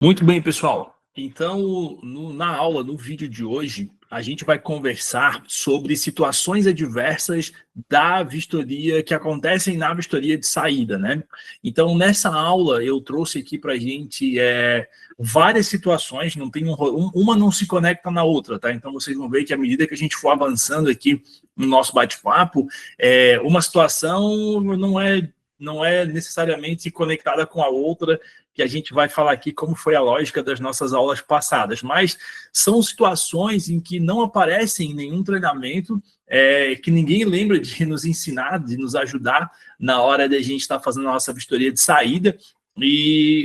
Muito bem, pessoal. Então, na aula, no vídeo de hoje, a gente vai conversar sobre situações adversas da vistoria, que acontecem na vistoria de saída, né? Então, nessa aula, eu trouxe aqui para a gente várias situações, não tem uma não se conecta na outra, tá? Então, vocês vão ver que à medida que a gente for avançando aqui no nosso bate-papo, uma situação não é necessariamente conectada com a outra, que a gente vai falar aqui como foi a lógica das nossas aulas passadas, mas são situações em que não aparecem em nenhum treinamento, que ninguém lembra de nos ensinar, de nos ajudar na hora de a gente estar fazendo a nossa vistoria de saída,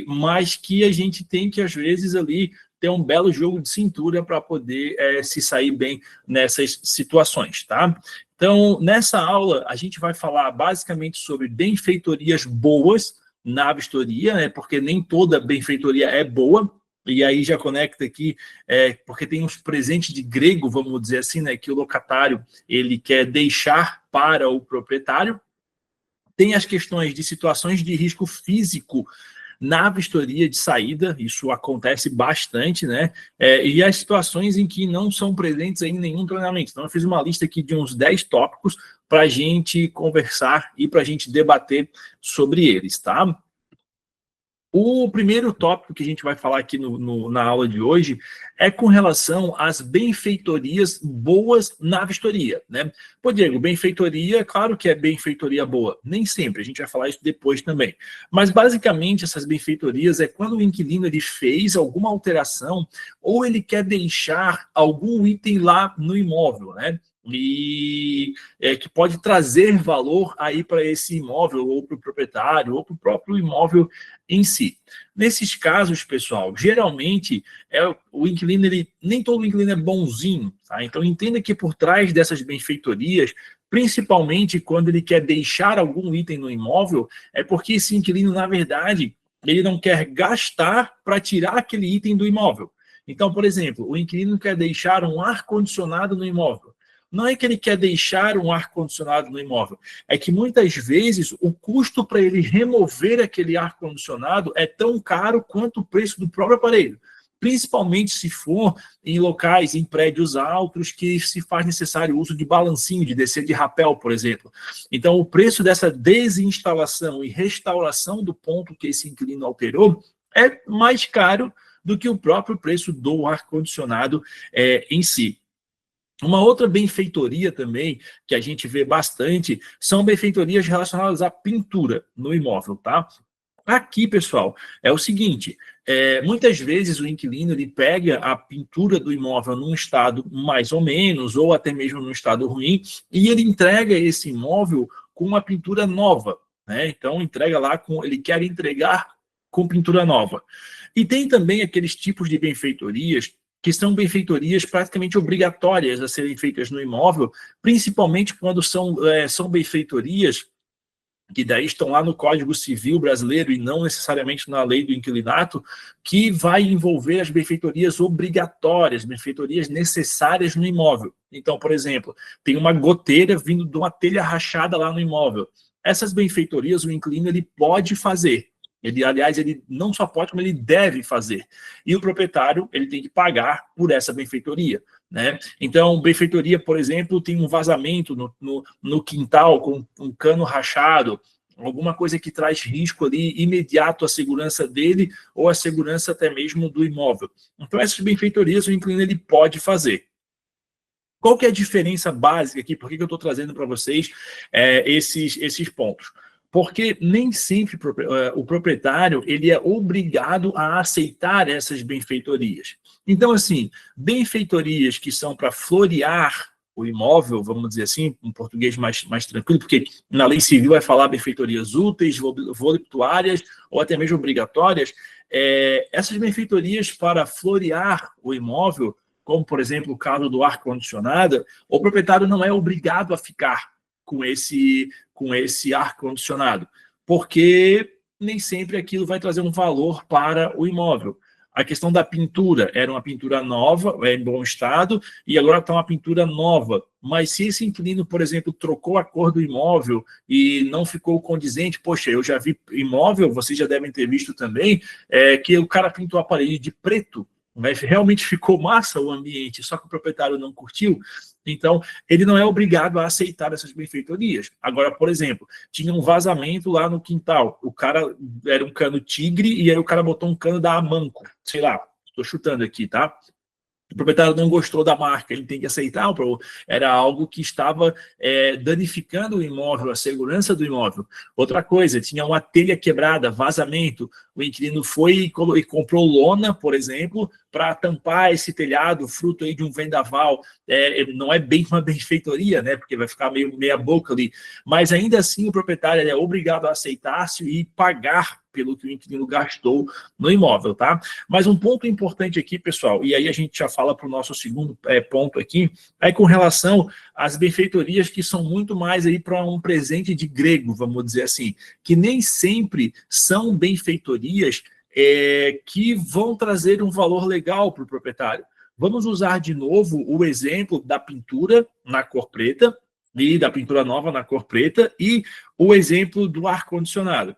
mas que a gente tem que, às vezes, ali ter um belo jogo de cintura para poder se sair bem nessas situações, tá? Então, nessa aula, a gente vai falar basicamente sobre benfeitorias boas na vistoria, né, porque nem toda benfeitoria é boa, e aí já conecta aqui, porque tem uns presentes de grego, vamos dizer assim, né, que o locatário ele quer deixar para o proprietário. Tem as questões de situações de risco físico na vistoria de saída, isso acontece bastante, né? E as situações em que não são presentes em nenhum treinamento. Então, eu fiz uma lista aqui de uns 10 tópicos para a gente conversar e para a gente debater sobre eles, tá? O primeiro tópico que a gente vai falar aqui na aula de hoje é com relação às benfeitorias boas na vistoria, né? Pô, Diego, benfeitoria, claro que é benfeitoria boa. Nem sempre, a gente vai falar isso depois também. Mas, basicamente, essas benfeitorias é quando o inquilino ele fez alguma alteração ou ele quer deixar algum item lá no imóvel, né? E que pode trazer valor aí para esse imóvel, ou para o proprietário, ou para o próprio imóvel em si. Nesses casos, pessoal, geralmente o inquilino, nem todo inquilino é bonzinho, tá? Então entenda que por trás dessas benfeitorias, principalmente quando ele quer deixar algum item no imóvel, é porque esse inquilino, na verdade, ele não quer gastar para tirar aquele item do imóvel. Então, por exemplo, o inquilino quer deixar um ar-condicionado no imóvel. Não é que ele quer deixar um ar-condicionado no imóvel, é que muitas vezes o custo para ele remover aquele ar-condicionado é tão caro quanto o preço do próprio aparelho. Principalmente se for em locais, em prédios altos, que se faz necessário o uso de balancinho, de descer de rapel, por exemplo. Então, o preço dessa desinstalação e restauração do ponto que esse inquilino alterou é mais caro do que o próprio preço do ar-condicionado em si. Uma outra benfeitoria também, que a gente vê bastante, são benfeitorias relacionadas à pintura no imóvel, tá? Aqui, pessoal, é o seguinte, muitas vezes o inquilino ele pega a pintura do imóvel num estado mais ou menos, ou até mesmo num estado ruim, e ele entrega esse imóvel com uma pintura nova, né? Então, entrega lá, ele quer entregar com pintura nova. E tem também aqueles tipos de benfeitorias que são benfeitorias praticamente obrigatórias a serem feitas no imóvel, principalmente quando são benfeitorias que daí estão lá no Código Civil brasileiro e não necessariamente na lei do inquilinato, que vai envolver as benfeitorias obrigatórias, benfeitorias necessárias no imóvel. Então, por exemplo, tem uma goteira vindo de uma telha rachada lá no imóvel. Essas benfeitorias o inquilino ele pode fazer. Aliás, ele não só pode, como ele deve fazer. E o proprietário ele tem que pagar por essa benfeitoria, né? Então, benfeitoria, por exemplo, tem um vazamento no quintal com um cano rachado, alguma coisa que traz risco ali imediato à segurança dele ou à segurança até mesmo do imóvel. Então, essas benfeitorias o inquilino ele pode fazer. Qual que é a diferença básica aqui? Por que eu estou trazendo para vocês esses pontos? Porque nem sempre o proprietário ele é obrigado a aceitar essas benfeitorias. Então, assim, benfeitorias que são para florear o imóvel, vamos dizer assim, em português mais tranquilo, porque na lei civil vai falar benfeitorias úteis, voluptuárias ou até mesmo obrigatórias. Essas benfeitorias para florear o imóvel, como, por exemplo, o caso do ar-condicionado, o proprietário não é obrigado a ficar com esse ar-condicionado, porque nem sempre aquilo vai trazer um valor para o imóvel. A questão da pintura, era uma pintura nova, em bom estado, e agora está uma pintura nova. Mas se esse inquilino, por exemplo, trocou a cor do imóvel e não ficou condizente, poxa, eu já vi imóvel, vocês já devem ter visto também, que o cara pintou a parede de preto, mas realmente ficou massa o ambiente, só que o proprietário não curtiu. Então, ele não é obrigado a aceitar essas benfeitorias. Agora, por exemplo, tinha um vazamento lá no quintal. O cara era um cano tigre e aí o cara botou um cano da Amanco. Sei lá, estou chutando aqui, tá? O proprietário não gostou da marca, ele tem que aceitar, era algo que estava danificando o imóvel, a segurança do imóvel. Outra coisa, tinha uma telha quebrada, vazamento, o inquilino foi e comprou lona, por exemplo, para tampar esse telhado, fruto aí de um vendaval. Não é bem uma benfeitoria, né, porque vai ficar meio meia boca ali, mas ainda assim o proprietário é obrigado a aceitar-se e pagar pelo que o inquilino gastou no imóvel, tá? Mas um ponto importante aqui, pessoal, e aí a gente já fala para o nosso segundo ponto aqui, é com relação às benfeitorias que são muito mais aí para um presente de grego, vamos dizer assim, que nem sempre são benfeitorias que vão trazer um valor legal para o proprietário. Vamos usar de novo o exemplo da pintura na cor preta, e da pintura nova na cor preta, e o exemplo do ar-condicionado.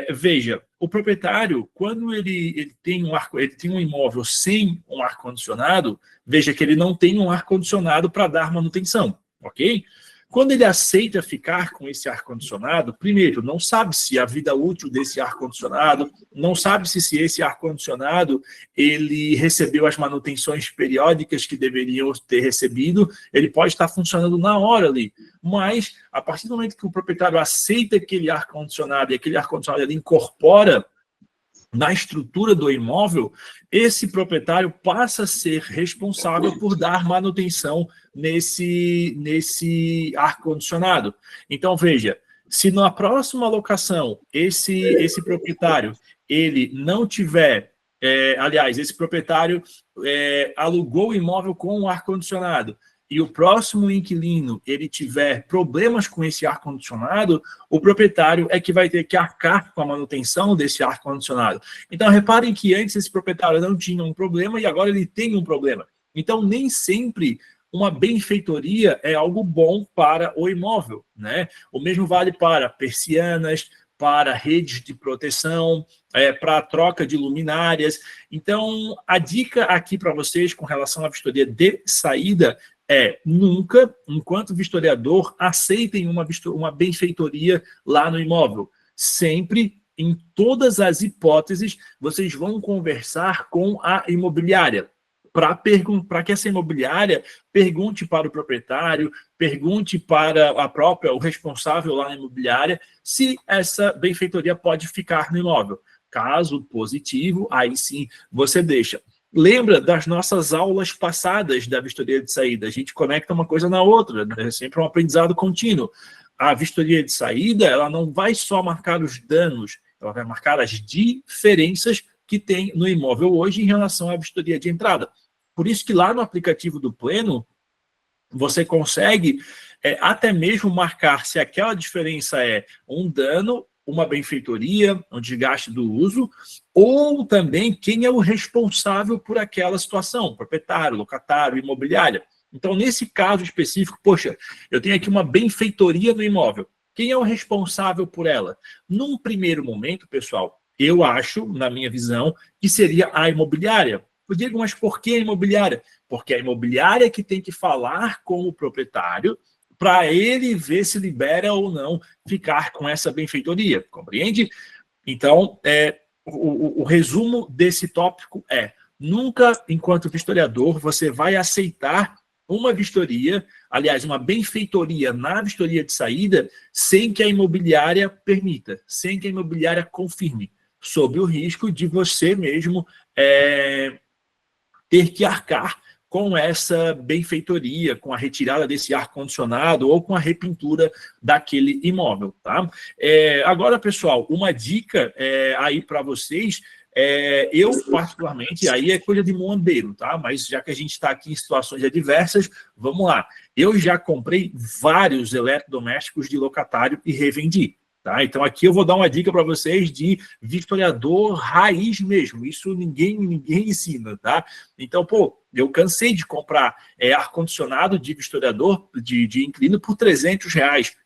Veja, o proprietário, quando ele tem um imóvel sem um ar-condicionado, veja que ele não tem um ar-condicionado para dar manutenção, ok? Quando ele aceita ficar com esse ar-condicionado, primeiro, não sabe se a vida útil desse ar-condicionado, não sabe se esse ar-condicionado ele recebeu as manutenções periódicas que deveriam ter recebido, ele pode estar funcionando na hora ali, mas a partir do momento que o proprietário aceita aquele ar-condicionado e aquele ar-condicionado ele incorpora na estrutura do imóvel, esse proprietário passa a ser responsável por dar manutenção nesse ar-condicionado. Então, veja, se na próxima locação esse proprietário ele não tiver, aliás, esse proprietário alugou o imóvel com um ar-condicionado, e o próximo inquilino ele tiver problemas com esse ar-condicionado, o proprietário é que vai ter que arcar com a manutenção desse ar-condicionado. Então, reparem que antes esse proprietário não tinha um problema e agora ele tem um problema. Então, nem sempre uma benfeitoria é algo bom para o imóvel, né? O mesmo vale para persianas, para redes de proteção, para a troca de luminárias. Então, a dica aqui para vocês com relação à vistoria de saída nunca, enquanto vistoriador, aceitem uma benfeitoria lá no imóvel. Sempre, em todas as hipóteses, vocês vão conversar com a imobiliária, para que essa imobiliária pergunte para o proprietário, pergunte para o responsável lá na imobiliária, se essa benfeitoria pode ficar no imóvel. Caso positivo, aí sim você deixa. Lembra das nossas aulas passadas da vistoria de saída? A gente conecta uma coisa na outra, né? É sempre um aprendizado contínuo. A vistoria de saída, ela não vai só marcar os danos, ela vai marcar as diferenças que tem no imóvel hoje em relação à vistoria de entrada. Por isso que lá no aplicativo do Pleno, você consegue até mesmo marcar se aquela diferença é um dano, uma benfeitoria, um desgaste do uso, ou também quem é o responsável por aquela situação, proprietário, locatário, imobiliária. Então, nesse caso específico, poxa, eu tenho aqui uma benfeitoria no imóvel. Quem é o responsável por ela? Num primeiro momento, pessoal, eu acho, na minha visão, que seria a imobiliária. Eu digo, mas por que a imobiliária? Porque a imobiliária que tem que falar com o proprietário para ele ver se libera ou não ficar com essa benfeitoria, compreende? Então, o resumo desse tópico nunca, enquanto vistoriador, você vai aceitar uma vistoria, aliás, uma benfeitoria na vistoria de saída, sem que a imobiliária permita, sem que a imobiliária confirme, sob o risco de você mesmo ter que arcar com essa benfeitoria, com a retirada desse ar-condicionado ou com a repintura daquele imóvel, tá? Agora, pessoal, uma dica aí para vocês, eu particularmente, aí é coisa de muambeiro, tá? Mas já que a gente está aqui em situações adversas, vamos lá. Eu já comprei vários eletrodomésticos de locatário e revendi. Tá? Então, aqui eu vou dar uma dica para vocês de vistoriador raiz mesmo. Isso ninguém ensina, tá? Então, pô, eu cansei de comprar ar-condicionado de vistoriador, de inquilino, por R$ 300.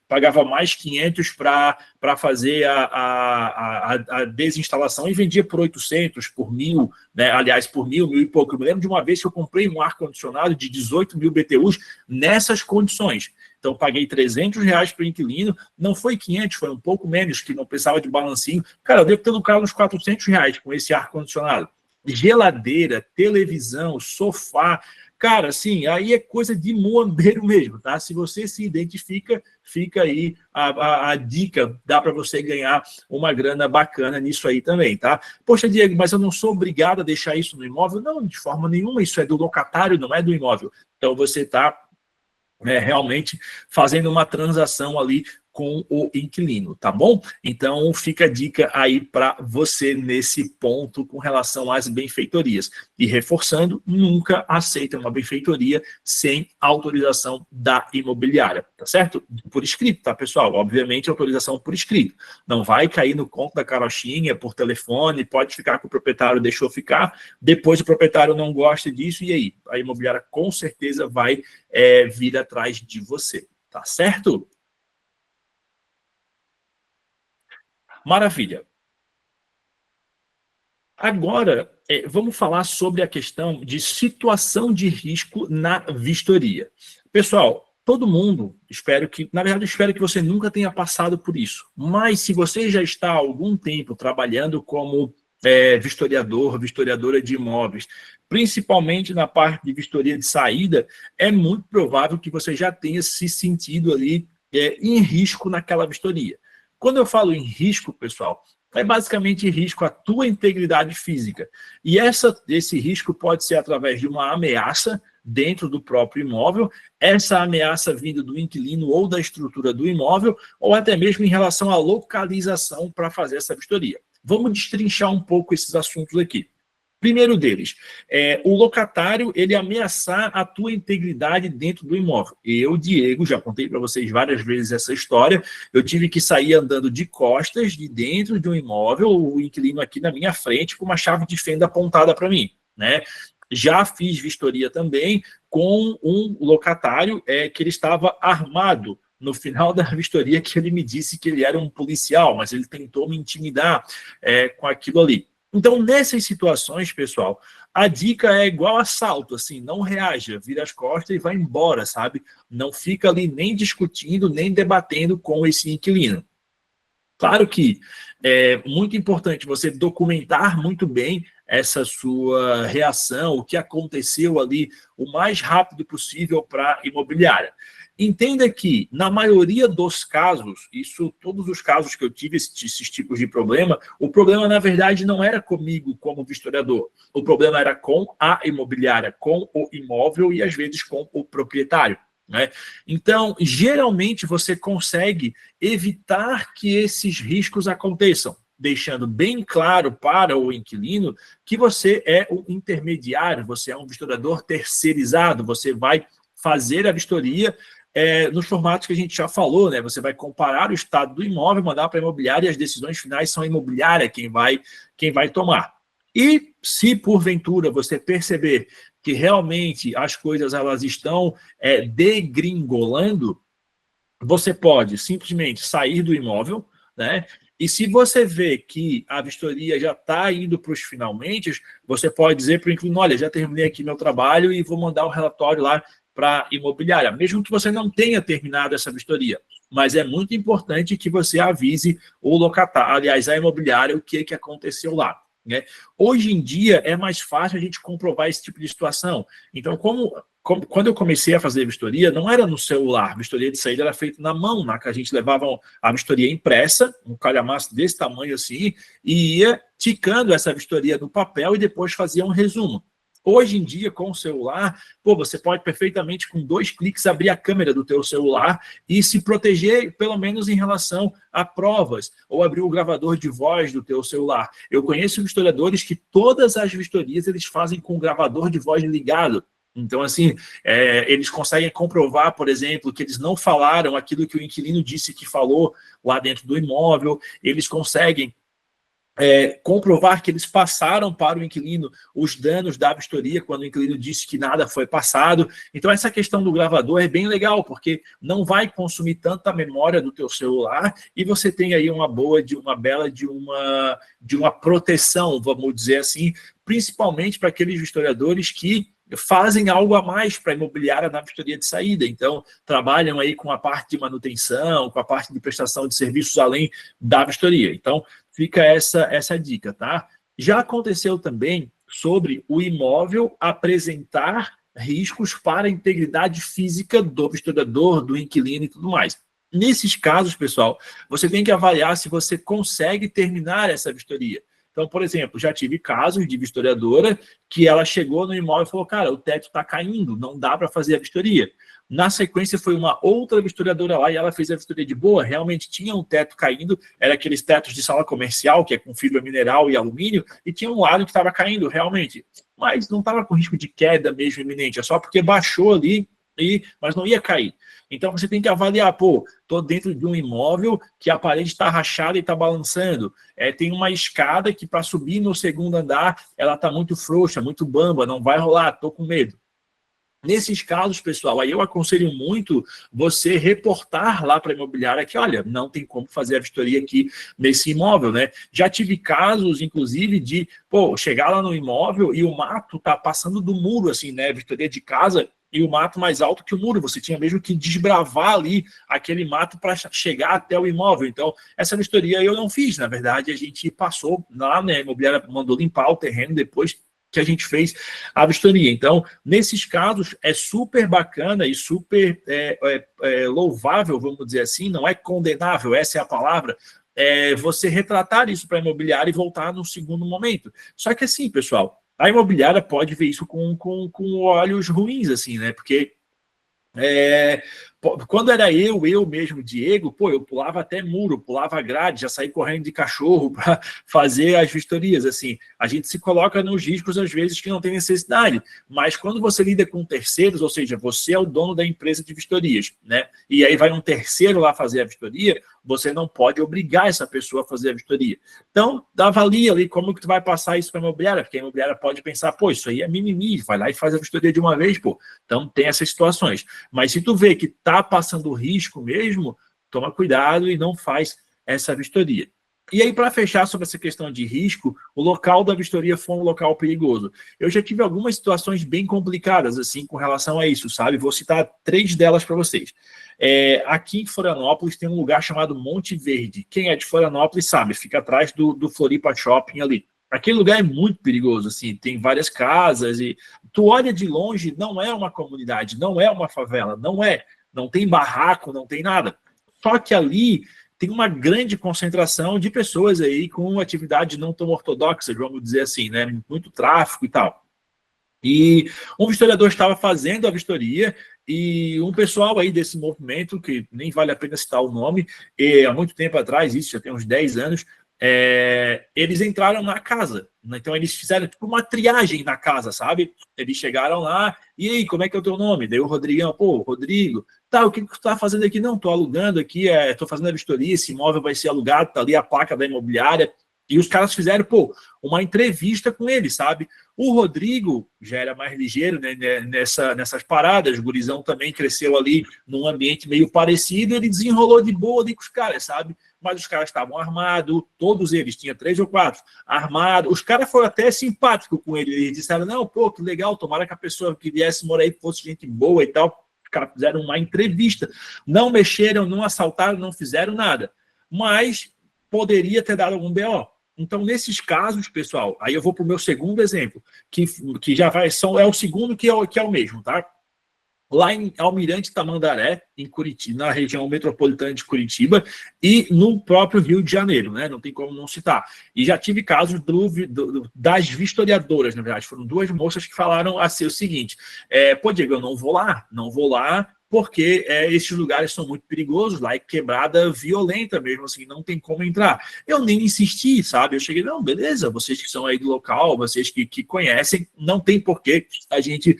Pagava mais 500 para fazer a desinstalação e vendia por 800, por 1.000, né? Aliás, por 1.000 e pouco. Eu me lembro de uma vez que eu comprei um ar-condicionado de 18.000 BTUs nessas condições. Então, paguei R$ 300 para o inquilino, não foi 500, foi um pouco menos, que não precisava de balancinho. Cara, eu devo ter lucrado uns R$ 400 com esse ar-condicionado. Geladeira, televisão, sofá. Cara, assim, aí é coisa de muambeiro mesmo, tá? Se você se identifica, fica aí a dica, dá para você ganhar uma grana bacana nisso aí também, tá? Poxa, Diego, mas eu não sou obrigado a deixar isso no imóvel? Não, de forma nenhuma, isso é do locatário, não é do imóvel. Então, você está realmente fazendo uma transação ali com o inquilino, tá bom? Então, fica a dica aí para você nesse ponto com relação às benfeitorias. E reforçando, nunca aceita uma benfeitoria sem autorização da imobiliária, tá certo? Por escrito, tá, pessoal? Obviamente, autorização por escrito. Não vai cair no conto da carochinha por telefone, pode ficar com o proprietário, deixou ficar, depois o proprietário não gosta disso, e aí? A imobiliária com certeza vai vir atrás de você, tá certo? Maravilha. Agora, vamos falar sobre a questão de situação de risco na vistoria. Pessoal, todo mundo, na verdade, espero que você nunca tenha passado por isso. Mas se você já está há algum tempo trabalhando como vistoriador, vistoriadora de imóveis, principalmente na parte de vistoria de saída, é muito provável que você já tenha se sentido ali em risco naquela vistoria. Quando eu falo em risco, pessoal, é basicamente risco à tua integridade física. E esse risco pode ser através de uma ameaça dentro do próprio imóvel, essa ameaça vinda do inquilino ou da estrutura do imóvel, ou até mesmo em relação à localização para fazer essa vistoria. Vamos destrinchar um pouco esses assuntos aqui. Primeiro deles, o locatário, ele ameaçar a tua integridade dentro do imóvel. Eu, Diego, já contei para vocês várias vezes essa história, eu tive que sair andando de costas de dentro de um imóvel, o inquilino aqui na minha frente, com uma chave de fenda apontada para mim, né? Já fiz vistoria também com um locatário que ele estava armado. No final da vistoria, que ele me disse que ele era um policial, mas ele tentou me intimidar com aquilo ali. Então, nessas situações, pessoal, a dica é igual assalto, assim, não reaja, vira as costas e vai embora, sabe? Não fica ali nem discutindo, nem debatendo com esse inquilino. Claro que é muito importante você documentar muito bem essa sua reação, o que aconteceu ali, o mais rápido possível para a imobiliária. Entenda que, na maioria dos casos, todos os casos que eu tive esses tipos de problema, o problema, na verdade, não era comigo como vistoriador. O problema era com a imobiliária, com o imóvel e, às vezes, com o proprietário, né? Então, geralmente, você consegue evitar que esses riscos aconteçam, deixando bem claro para o inquilino que você é um intermediário, você é um vistoriador terceirizado, você vai fazer a vistoria nos formatos que a gente já falou, né? Você vai comparar o estado do imóvel, mandar para a imobiliária e as decisões finais são a imobiliária quem vai tomar. E se, porventura, você perceber que realmente as coisas elas estão degringolando, você pode simplesmente sair do imóvel, né? E se você vê que a vistoria já está indo para os finalmente, você pode dizer para o inquilino, olha, já terminei aqui meu trabalho e vou mandar o relatório lá para a imobiliária, mesmo que você não tenha terminado essa vistoria. Mas é muito importante que você avise o locatário, aliás, a imobiliária, o que aconteceu lá, né? Hoje em dia é mais fácil a gente comprovar esse tipo de situação. Então, quando eu comecei a fazer vistoria, não era no celular, a vistoria de saída era feita na mão, né? Que a gente levava a vistoria impressa, um calhamaço desse tamanho assim, e ia ticando essa vistoria no papel e depois fazia um resumo. Hoje em dia, com o celular, você pode perfeitamente, com 2 cliques, abrir a câmera do teu celular e se proteger, pelo menos em relação a provas, ou abrir o gravador de voz do teu celular. Eu conheço historiadores que todas as vistorias eles fazem com o gravador de voz ligado. Então, assim, eles conseguem comprovar, por exemplo, que eles não falaram aquilo que o inquilino disse que falou lá dentro do imóvel, eles conseguem comprovar que eles passaram para o inquilino os danos da vistoria, quando o inquilino disse que nada foi passado. Então, essa questão do gravador é bem legal, porque não vai consumir tanta memória do teu celular e você tem aí uma bela de uma proteção, vamos dizer assim, principalmente para aqueles vistoriadores que fazem algo a mais para a imobiliária na vistoria de saída. Então, trabalham aí com a parte de manutenção, com a parte de prestação de serviços além da vistoria. Então, fica essa dica, tá? Já aconteceu também sobre o imóvel apresentar riscos para a integridade física do vistoriador, do inquilino e tudo mais. Nesses casos, pessoal, você tem que avaliar se você consegue terminar essa vistoria. Então, por exemplo, já tive casos de vistoriadora que ela chegou no imóvel e falou, cara, o teto está caindo, não dá para fazer a vistoria. Na sequência, foi uma outra vistoriadora lá e ela fez a vistoria de boa, realmente tinha um teto caindo, era aqueles tetos de sala comercial, que é com fibra mineral e alumínio, e tinha um lado que estava caindo, realmente. Mas não estava com risco de queda mesmo iminente, é só porque baixou ali, mas não ia cair. Então, você tem que avaliar, estou dentro de um imóvel que a parede está rachada e está balançando. Tem uma escada que, para subir no segundo andar, ela está muito frouxa, muito bamba, não vai rolar, estou com medo. Nesses casos, pessoal, aí eu aconselho muito você reportar lá para a imobiliária que, olha, não tem como fazer a vistoria aqui nesse imóvel, né? Já tive casos, inclusive, de, chegar lá no imóvel e o mato tá passando do muro, assim, né? Vistoria de casa e o mato mais alto que o muro. Você tinha mesmo que desbravar ali aquele mato para chegar até o imóvel. Então, essa vistoria eu não fiz, na verdade, a gente passou lá, né? A imobiliária mandou limpar o terreno depois que a gente fez a vistoria. Então, nesses casos, é super bacana e super louvável, vamos dizer assim, não é condenável, essa é a palavra, você retratar isso para a imobiliária e voltar no segundo momento. Só que assim, pessoal, a imobiliária pode ver isso com olhos ruins, assim, né? Porque quando era eu mesmo, Diego, eu pulava até muro, pulava grade, já saí correndo de cachorro para fazer as vistorias, assim. A gente se coloca nos riscos, às vezes, que não tem necessidade. Mas quando você lida com terceiros, ou seja, você é o dono da empresa de vistorias, né? E aí vai um terceiro lá fazer a vistoria, você não pode obrigar essa pessoa a fazer a vistoria. Então, avalia ali como que tu vai passar isso para a imobiliária, porque a imobiliária pode pensar, isso aí é mimimi, vai lá e faz a vistoria de uma vez, Então, tem essas situações. Mas se tu vê que está passando risco mesmo, toma cuidado e não faz essa vistoria. E aí, para fechar sobre essa questão de risco, o local da vistoria foi um local perigoso. Eu já tive algumas situações bem complicadas, assim, com relação a isso, sabe? Vou citar 3 delas para vocês. Aqui em Florianópolis tem um lugar chamado Monte Verde. Quem é de Florianópolis sabe, fica atrás do Floripa Shopping ali. Aquele lugar é muito perigoso, assim, tem várias casas e tu olha de longe, não é uma comunidade, não é uma favela, não tem barraco, não tem nada. Só que ali tem uma grande concentração de pessoas aí com atividade não tão ortodoxa, vamos dizer assim, né? Muito tráfico e tal. E um vistoriador estava fazendo a vistoria e um pessoal aí desse movimento, que nem vale a pena citar o nome, há muito tempo atrás, isso já tem uns 10 anos, eles entraram na casa. Então eles fizeram tipo uma triagem na casa, sabe? Eles chegaram lá, e aí, como é que é o teu nome? Daí o Rodrigão, Rodrigo, tá, o que tu tá fazendo aqui? Não, tô alugando aqui, tô fazendo a vistoria, esse imóvel vai ser alugado, tá ali a placa da imobiliária. E os caras fizeram, uma entrevista com ele, sabe? O Rodrigo já era mais ligeiro, né, nessas paradas, o gurizão também cresceu ali num ambiente meio parecido, ele desenrolou de boa ali com os caras, sabe? Mas os caras estavam armados, todos eles, tinha 3 ou 4, armados. Os caras foram até simpáticos com ele, eles disseram, não, que legal, tomara que a pessoa que viesse morar aí fosse gente boa e tal. Os caras fizeram uma entrevista, não mexeram, não assaltaram, não fizeram nada. Mas poderia ter dado algum BO. Então, nesses casos, pessoal, aí eu vou para o meu segundo exemplo, que já é o segundo que é o mesmo, tá? Lá em Almirante Tamandaré, em Curitiba, na região metropolitana de Curitiba, e no próprio Rio de Janeiro, né? Não tem como não citar. E já tive casos das vistoriadoras, na verdade. Foram 2 moças que falaram assim o seguinte, Diego, eu não vou lá, porque esses lugares são muito perigosos, lá é quebrada violenta mesmo, assim, não tem como entrar. Eu nem insisti, sabe? Eu cheguei, não, beleza, vocês que são aí do local, vocês que conhecem, não tem porquê a gente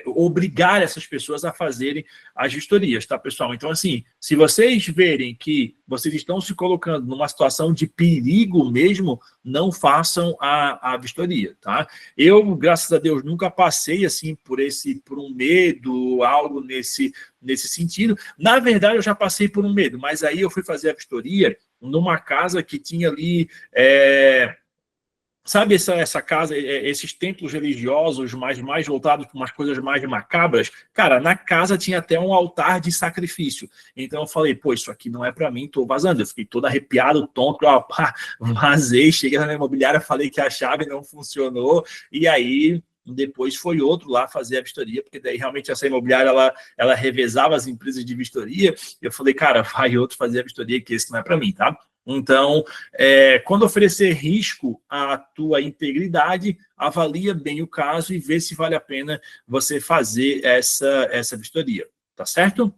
obrigar essas pessoas a fazerem as vistorias, tá, pessoal? Então, assim, se vocês verem que vocês estão se colocando numa situação de perigo mesmo, não façam a vistoria, tá? Eu, graças a Deus, nunca passei, assim, por um medo, algo nesse sentido. Na verdade, eu já passei por um medo, mas aí eu fui fazer a vistoria numa casa que tinha ali... sabe essa casa, esses templos religiosos mais voltados para umas coisas mais macabras? Cara, na casa tinha até um altar de sacrifício. Então eu falei, pô, isso aqui não é para mim, tô vazando. Eu fiquei todo arrepiado, tonto, ó, pá, vazei, cheguei na imobiliária, falei que a chave não funcionou, e aí depois foi outro lá fazer a vistoria, porque daí realmente essa imobiliária, ela revezava as empresas de vistoria, e eu falei, cara, vai outro fazer a vistoria, que esse não é para mim, tá? Então, quando oferecer risco à tua integridade, avalia bem o caso e vê se vale a pena você fazer essa vistoria, tá certo?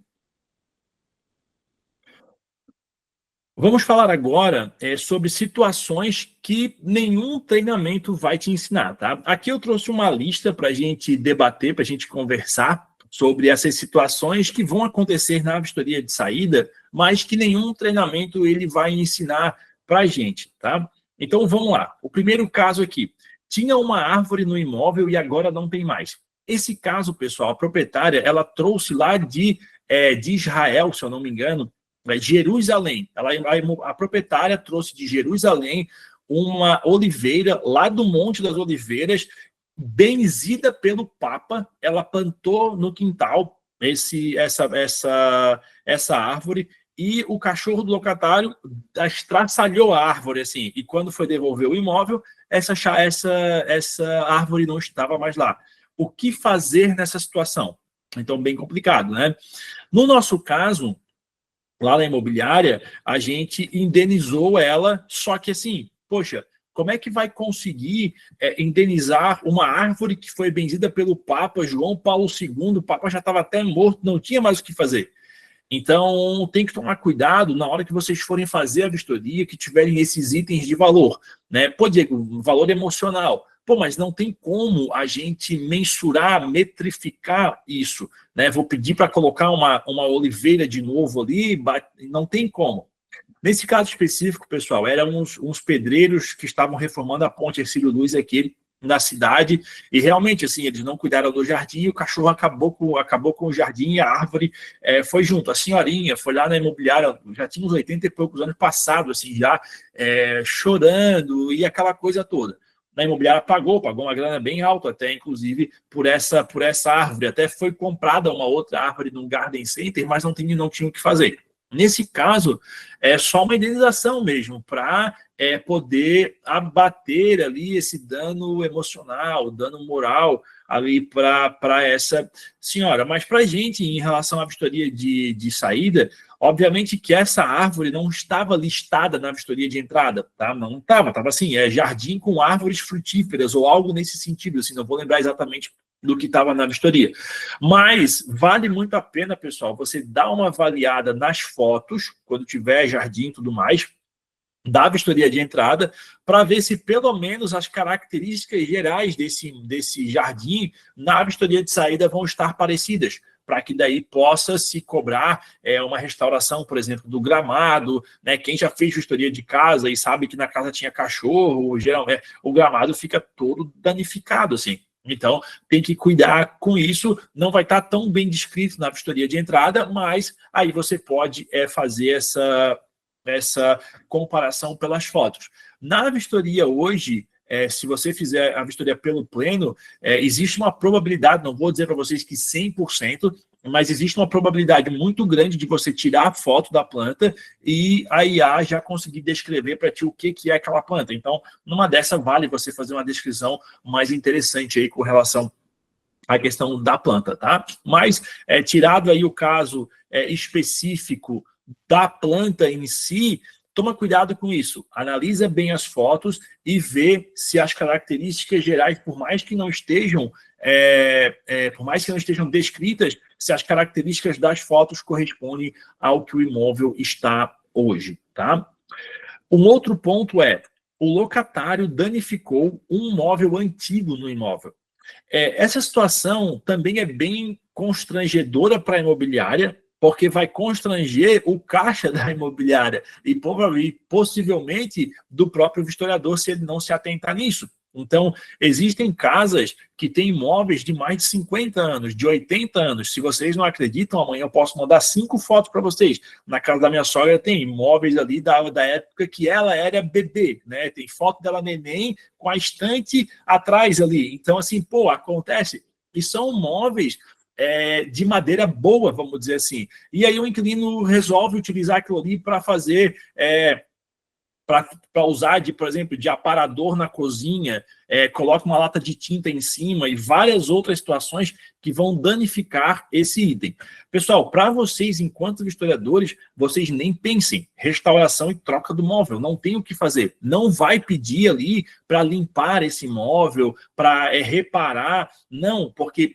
Vamos falar agora sobre situações que nenhum treinamento vai te ensinar, tá? Aqui eu trouxe uma lista para a gente debater, para a gente conversar sobre essas situações que vão acontecer na vistoria de saída, mas que nenhum treinamento ele vai ensinar para a gente, tá? Então vamos lá. O primeiro caso aqui. Tinha uma árvore no imóvel e agora não tem mais. Esse caso, pessoal, a proprietária, ela trouxe lá de Israel, se eu não me engano, Jerusalém. A proprietária trouxe de Jerusalém uma oliveira lá do Monte das Oliveiras, benzida pelo Papa. Ela plantou no quintal essa árvore, e o cachorro do locatário estraçalhou a árvore, assim, e quando foi devolver o imóvel, essa árvore não estava mais lá. O que fazer nessa situação? Então, bem complicado, né? No nosso caso, lá na imobiliária, a gente indenizou ela, só que assim, poxa, como é que vai conseguir indenizar uma árvore que foi benzida pelo Papa João Paulo II? O Papa já estava até morto, não tinha mais o que fazer. Então, tem que tomar cuidado na hora que vocês forem fazer a vistoria, que tiverem esses itens de valor, né? Pô, Diego, valor emocional. Pô, mas não tem como a gente mensurar, metrificar isso, né? Vou pedir para colocar uma oliveira de novo ali, não tem como. Nesse caso específico, pessoal, eram uns pedreiros que estavam reformando a ponte Hercílio Luz aqui na cidade, e realmente, assim, eles não cuidaram do jardim, e o cachorro acabou com o jardim, e a árvore foi junto. A senhorinha foi lá na imobiliária, já tinha uns 80 e poucos anos passados, assim, já chorando, e aquela coisa toda. Na imobiliária pagou uma grana bem alta até, inclusive, por essa árvore. Até foi comprada uma outra árvore num garden center, mas não tinha o que fazer. Nesse caso, é só uma indenização mesmo, para poder abater ali esse dano emocional, dano moral ali para essa senhora. Mas para a gente, em relação à vistoria de saída, obviamente que essa árvore não estava listada na vistoria de entrada, tá? Não estava assim, jardim com árvores frutíferas ou algo nesse sentido, assim, não vou lembrar exatamente do que estava na vistoria. Mas vale muito a pena, pessoal, você dar uma avaliada nas fotos, quando tiver jardim e tudo mais, da vistoria de entrada, para ver se pelo menos as características gerais desse jardim na vistoria de saída vão estar parecidas, para que daí possa se cobrar uma restauração, por exemplo, do gramado, né? Quem já fez vistoria de casa e sabe que na casa tinha cachorro, geralmente o gramado fica todo danificado, assim. Então, tem que cuidar com isso. Não vai estar tão bem descrito na vistoria de entrada, mas aí você pode fazer essa comparação pelas fotos. Na vistoria hoje, se você fizer a vistoria pelo pleno, existe uma probabilidade, não vou dizer para vocês que 100%, mas existe uma probabilidade muito grande de você tirar a foto da planta e a IA já conseguir descrever para ti o que é aquela planta. Então, numa dessa, vale você fazer uma descrição mais interessante aí com relação à questão da planta, tá? Mas, tirado aí o caso específico da planta em si, toma cuidado com isso. Analisa bem as fotos e vê se as características gerais, por mais que não estejam descritas, se as características das fotos correspondem ao que o imóvel está hoje, tá? Um outro ponto é, o locatário danificou um móvel antigo no imóvel. Essa situação também é bem constrangedora para a imobiliária, porque vai constranger o caixa da imobiliária e possivelmente do próprio vistoriador se ele não se atentar nisso. Então, existem casas que têm imóveis de mais de 50 anos, de 80 anos. Se vocês não acreditam, amanhã eu posso mandar 5 fotos para vocês. Na casa da minha sogra tem imóveis ali da época que ela era bebê, né? Tem foto dela neném com a estante atrás ali. Então, assim, pô, acontece. E são móveis de madeira boa, vamos dizer assim. E aí o inquilino resolve utilizar aquilo ali para fazer... para usar, por exemplo, de aparador na cozinha, coloca uma lata de tinta em cima e várias outras situações que vão danificar esse item. Pessoal, para vocês, enquanto historiadores, vocês nem pensem, restauração e troca do móvel, não tem o que fazer. Não vai pedir ali para limpar esse móvel, para reparar, não, porque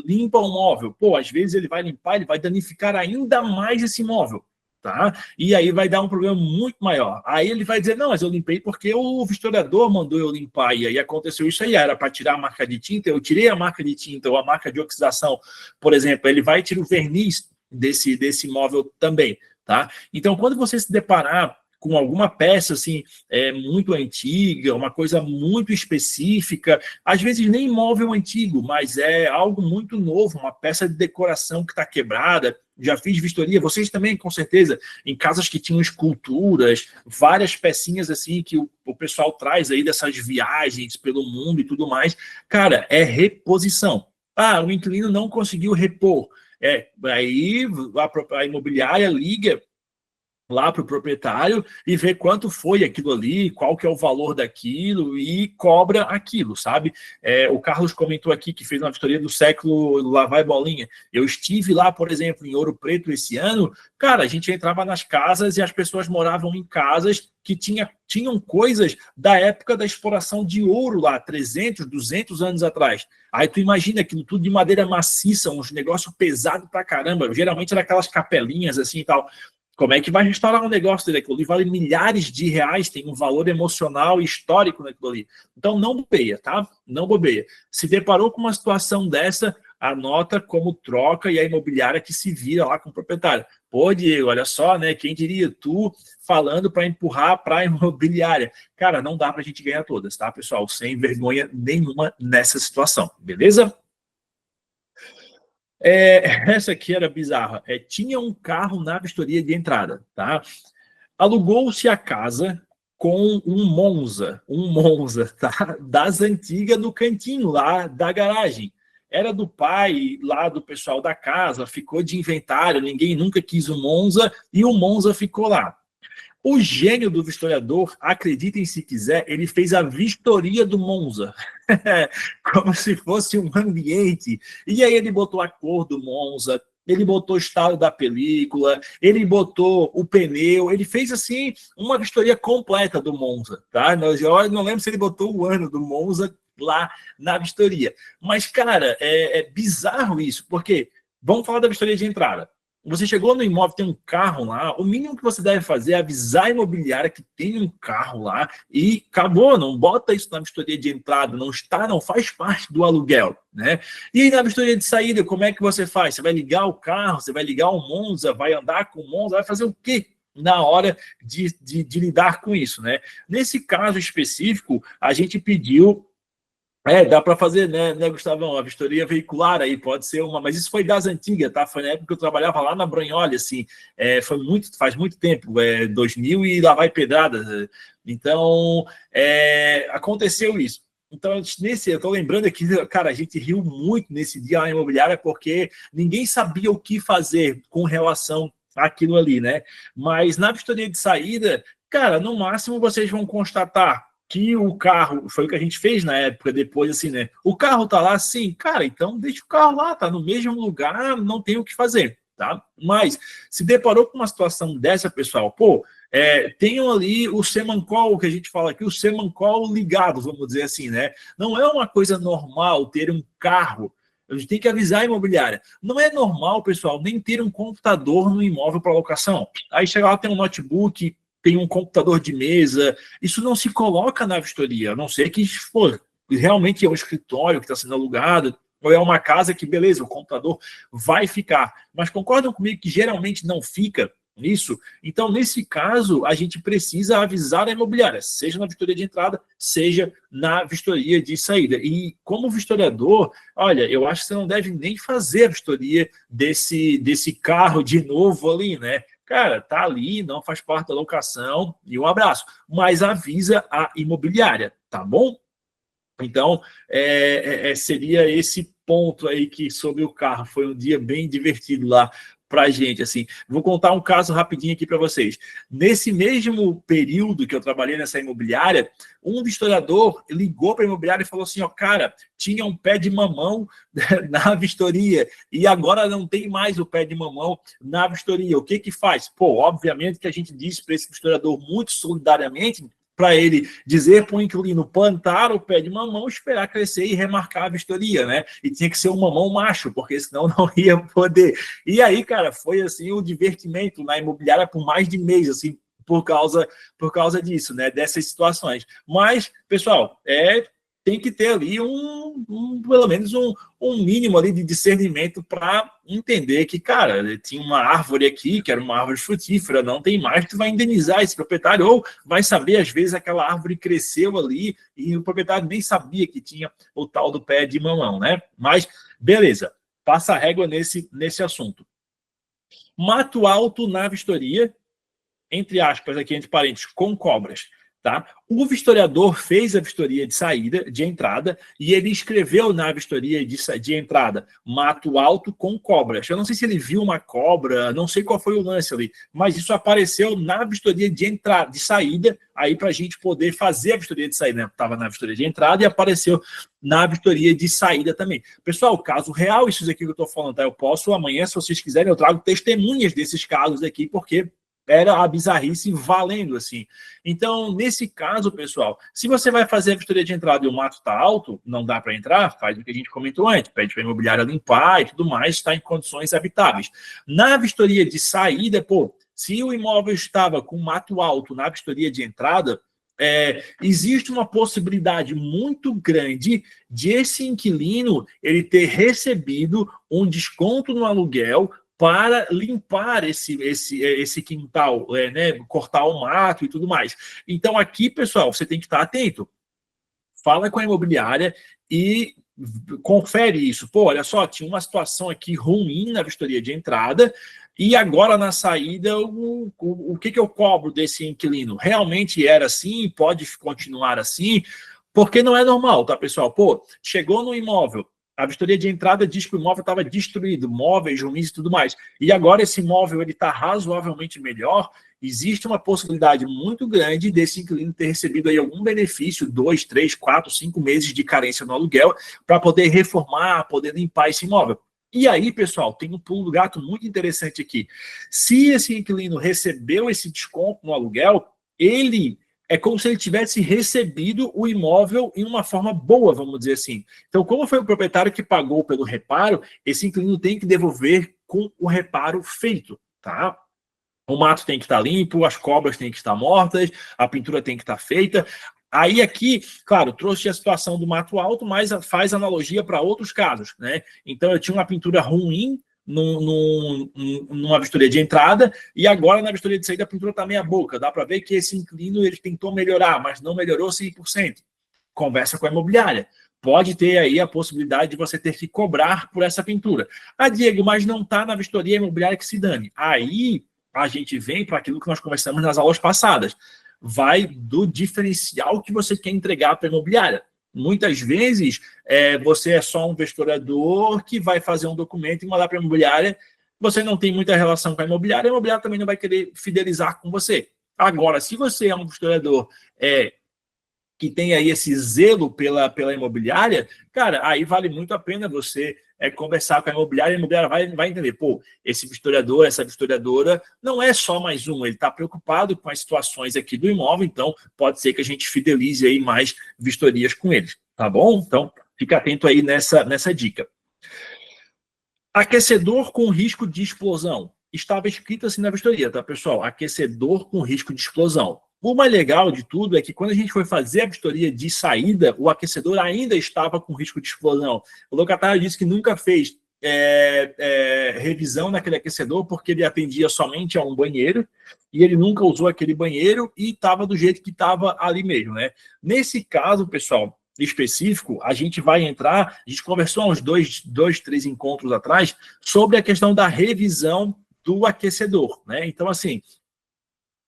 limpa o móvel, pô, às vezes ele vai limpar, ele vai danificar ainda mais esse móvel. Tá? E aí vai dar um problema muito maior. Aí ele vai dizer, não, mas eu limpei porque o vistoriador mandou eu limpar, e aí aconteceu isso aí, era para tirar a marca de tinta, eu tirei a marca de tinta ou a marca de oxidação, por exemplo, ele vai tirar o verniz desse móvel também, tá? Então, quando você se deparar com alguma peça assim, muito antiga, uma coisa muito específica, às vezes nem móvel antigo, mas é algo muito novo, uma peça de decoração que está quebrada. Já fiz vistoria, vocês também, com certeza, em casas que tinham esculturas, várias pecinhas assim que o pessoal traz aí dessas viagens pelo mundo e tudo mais. Cara, é reposição. O inquilino não conseguiu repor. Aí a imobiliária liga lá para o proprietário e ver quanto foi aquilo ali, qual que é o valor daquilo e cobra aquilo, sabe? O Carlos comentou aqui que fez uma vistoria do século, lá vai bolinha. Eu estive lá, por exemplo, em Ouro Preto esse ano, cara, a gente entrava nas casas e as pessoas moravam em casas que tinham coisas da época da exploração de ouro lá, 300, 200 anos atrás. Aí tu imagina aquilo tudo de madeira maciça, uns negócios pesados pra caramba, geralmente era aquelas capelinhas assim e tal. Como é que vai restaurar um negócio dele? Aquilo ali vale milhares de reais, tem um valor emocional e histórico naquilo ali. Então não bobeia, tá? Não bobeia. Se deparou com uma situação dessa, anota como troca e a imobiliária que se vira lá com o proprietário. Pô, Diego, olha só, né? Quem diria tu falando para empurrar para a imobiliária? Cara, não dá para a gente ganhar todas, tá, pessoal? Sem vergonha nenhuma nessa situação, beleza? Essa aqui era bizarra. Tinha um carro na vistoria de entrada, tá? Alugou-se a casa com um Monza, tá? Das antigas no cantinho lá da garagem. Era do pai lá do pessoal da casa, ficou de inventário, ninguém nunca quis o Monza e o Monza ficou lá. O gênio do vistoriador, acreditem se quiser, ele fez a vistoria do Monza, como se fosse um ambiente. E aí ele botou a cor do Monza, ele botou o estado da película, ele botou o pneu, ele fez assim uma vistoria completa do Monza, tá? Eu não lembro se ele botou o ano do Monza lá na vistoria. Mas, cara, é bizarro isso, porque vamos falar da vistoria de entrada. Você chegou no imóvel, tem um carro lá, o mínimo que você deve fazer é avisar a imobiliária que tem um carro lá e acabou, não bota isso na vistoria de entrada, não faz parte do aluguel, né? E aí na vistoria de saída, como é que você faz? Você vai ligar o carro, você vai ligar o Monza, vai andar com o Monza, vai fazer o quê na hora de lidar com isso, né? Nesse caso específico, a gente pediu dá para fazer, né, Gustavão? A vistoria veicular aí pode ser uma, mas isso foi das antigas, tá? Foi na época que eu trabalhava lá na Branholha, assim, faz muito tempo, 2000 e lá vai pedrada. Então, aconteceu isso. Então, eu estou lembrando aqui, cara, a gente riu muito nesse dia na imobiliária porque ninguém sabia o que fazer com relação àquilo ali, né? Mas na vistoria de saída, cara, no máximo vocês vão constatar que o carro, foi o que a gente fez na época, depois assim, né? O carro tá lá, sim, cara, então deixa o carro lá, tá no mesmo lugar, não tem o que fazer, tá? Mas se deparou com uma situação dessa, pessoal, pô, tenham ali o semancol, que a gente fala aqui, o semancol ligado, vamos dizer assim, né? Não é uma coisa normal ter um carro. A gente tem que avisar a imobiliária. Não é normal, pessoal, nem ter um computador no imóvel para locação. Aí chega lá, tem um notebook, tem um computador de mesa. Isso não se coloca na vistoria, a não ser que for realmente é um escritório que está sendo alugado, ou é uma casa que, beleza, o computador vai ficar. Mas concordam comigo que geralmente não fica nisso? Então, nesse caso, a gente precisa avisar a imobiliária, seja na vistoria de entrada, seja na vistoria de saída. E como vistoriador, olha, eu acho que você não deve nem fazer a vistoria desse carro de novo ali, né? Cara, tá ali, não faz parte da locação, e um abraço. Mas avisa a imobiliária, tá bom? Então, seria esse ponto aí que sobre o carro. Foi um dia bem divertido lá para a gente. Assim. Vou contar um caso rapidinho aqui para vocês. Nesse mesmo período que eu trabalhei nessa imobiliária, um historiador ligou para a imobiliária e falou assim, ó, cara, tinha um pé de mamão na vistoria e agora não tem mais o pé de mamão na vistoria. O que que faz? Pô, obviamente que a gente disse para esse historiador muito solidariamente para ele dizer para o inquilino plantar o pé de mamão, esperar crescer e remarcar a vistoria, né? E tinha que ser um mamão macho, porque senão não ia poder. E aí, cara, foi assim um divertimento na imobiliária por mais de mês, assim, por causa disso, né? Dessas situações. Mas, pessoal, tem que ter ali pelo menos um mínimo ali de discernimento para entender que, cara, tinha uma árvore aqui, que era uma árvore frutífera, não tem mais, tu vai indenizar esse proprietário, ou vai saber, às vezes, aquela árvore cresceu ali e o proprietário nem sabia que tinha o tal do pé de mamão, né? Mas, beleza, passa a régua nesse assunto. Mato alto na vistoria, entre aspas, aqui entre parênteses, com cobras. Tá? O vistoriador fez a vistoria de saída, de entrada, e ele escreveu na vistoria de entrada, mato alto com cobras. Eu não sei se ele viu uma cobra, não sei qual foi o lance ali, mas isso apareceu na vistoria de entrada, de saída, aí para a gente poder fazer a vistoria de saída, né? Estava na vistoria de entrada e apareceu na vistoria de saída também. Pessoal, caso real, isso aqui que eu estou falando, tá? Eu posso amanhã, se vocês quiserem, eu trago testemunhas desses casos aqui, porque era a bizarrice valendo, assim. Então, nesse caso, pessoal, se você vai fazer a vistoria de entrada e o mato está alto, não dá para entrar, faz o que a gente comentou antes, pede para a imobiliária limpar e tudo mais, está em condições habitáveis. Na vistoria de saída, pô, se o imóvel estava com mato alto na vistoria de entrada, existe uma possibilidade muito grande de esse inquilino ele ter recebido um desconto no aluguel para limpar esse quintal, né, cortar o mato e tudo mais. Então, aqui, pessoal, você tem que estar atento. Fala com a imobiliária e confere isso. Pô, olha só, tinha uma situação aqui ruim na vistoria de entrada e agora na saída, o que eu cobro desse inquilino? Realmente era assim? Pode continuar assim? Porque não é normal, tá, pessoal? Pô, chegou no imóvel, a vistoria de entrada diz que o imóvel estava destruído, móveis, ruins e tudo mais. E agora esse imóvel está razoavelmente melhor. Existe uma possibilidade muito grande desse inquilino ter recebido aí algum benefício, 2, 3, 4, 5 meses de carência no aluguel, para poder reformar, poder limpar esse imóvel. E aí, pessoal, tem um pulo do gato muito interessante aqui. Se esse inquilino recebeu esse desconto no aluguel, ele é como se ele tivesse recebido o imóvel em uma forma boa, vamos dizer assim. Então, como foi o proprietário que pagou pelo reparo, esse inquilino tem que devolver com o reparo feito, tá? O mato tem que estar limpo, as cobras têm que estar mortas, a pintura tem que estar feita. Aí aqui, claro, trouxe a situação do mato alto, mas faz analogia para outros casos, né? Então, eu tinha uma pintura ruim numa vistoria de entrada, e agora na vistoria de saída a pintura está meia boca. Dá para ver que esse inquilino ele tentou melhorar, mas não melhorou 100%. Conversa com a imobiliária. Pode ter aí a possibilidade de você ter que cobrar por essa pintura. Ah, Diego, mas não está na vistoria imobiliária que se dane. Aí a gente vem para aquilo que nós conversamos nas aulas passadas. Vai do diferencial que você quer entregar para a imobiliária. Muitas vezes, você é só um vistoriador que vai fazer um documento e mandar para a imobiliária, você não tem muita relação com a imobiliária também não vai querer fidelizar com você. Agora, se você é um vistoriador que tem aí esse zelo pela imobiliária, cara, aí vale muito a pena você conversar com a imobiliária vai entender, pô, esse vistoriador, essa vistoriadora, não é só mais um, ele está preocupado com as situações aqui do imóvel, então pode ser que a gente fidelize aí mais vistorias com eles, tá bom? Então, fica atento aí nessa dica. Aquecedor com risco de explosão. Estava escrito assim na vistoria, tá, pessoal? Aquecedor com risco de explosão. O mais legal de tudo é que quando a gente foi fazer a vistoria de saída, o aquecedor ainda estava com risco de explosão. O locatário disse que nunca fez revisão naquele aquecedor porque ele atendia somente a um banheiro e ele nunca usou aquele banheiro e estava do jeito que estava ali mesmo, né? Nesse caso, pessoal, específico, a gente vai entrar, a gente conversou há uns dois, três encontros atrás sobre a questão da revisão do aquecedor, né? Então, assim,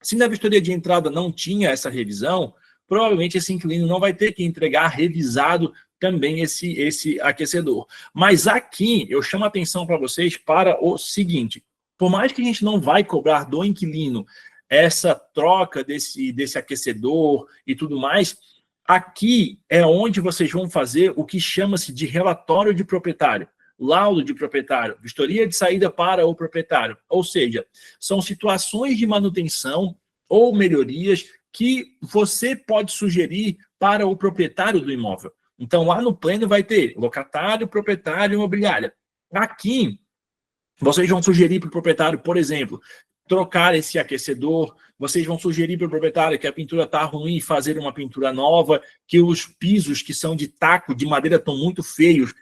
se na vistoria de entrada não tinha essa revisão, provavelmente esse inquilino não vai ter que entregar revisado também esse aquecedor. Mas aqui eu chamo a atenção para vocês para o seguinte: por mais que a gente não vai cobrar do inquilino essa troca desse aquecedor e tudo mais, aqui é onde vocês vão fazer o que chama-se de relatório de proprietário, laudo de proprietário, vistoria de saída para o proprietário. Ou seja, são situações de manutenção ou melhorias que você pode sugerir para o proprietário do imóvel. Então, lá no plano vai ter locatário, proprietário e imobiliária. Aqui, vocês vão sugerir para o proprietário, por exemplo, trocar esse aquecedor, vocês vão sugerir para o proprietário que a pintura está ruim, fazer uma pintura nova, que os pisos que são de taco, de madeira, estão muito feios,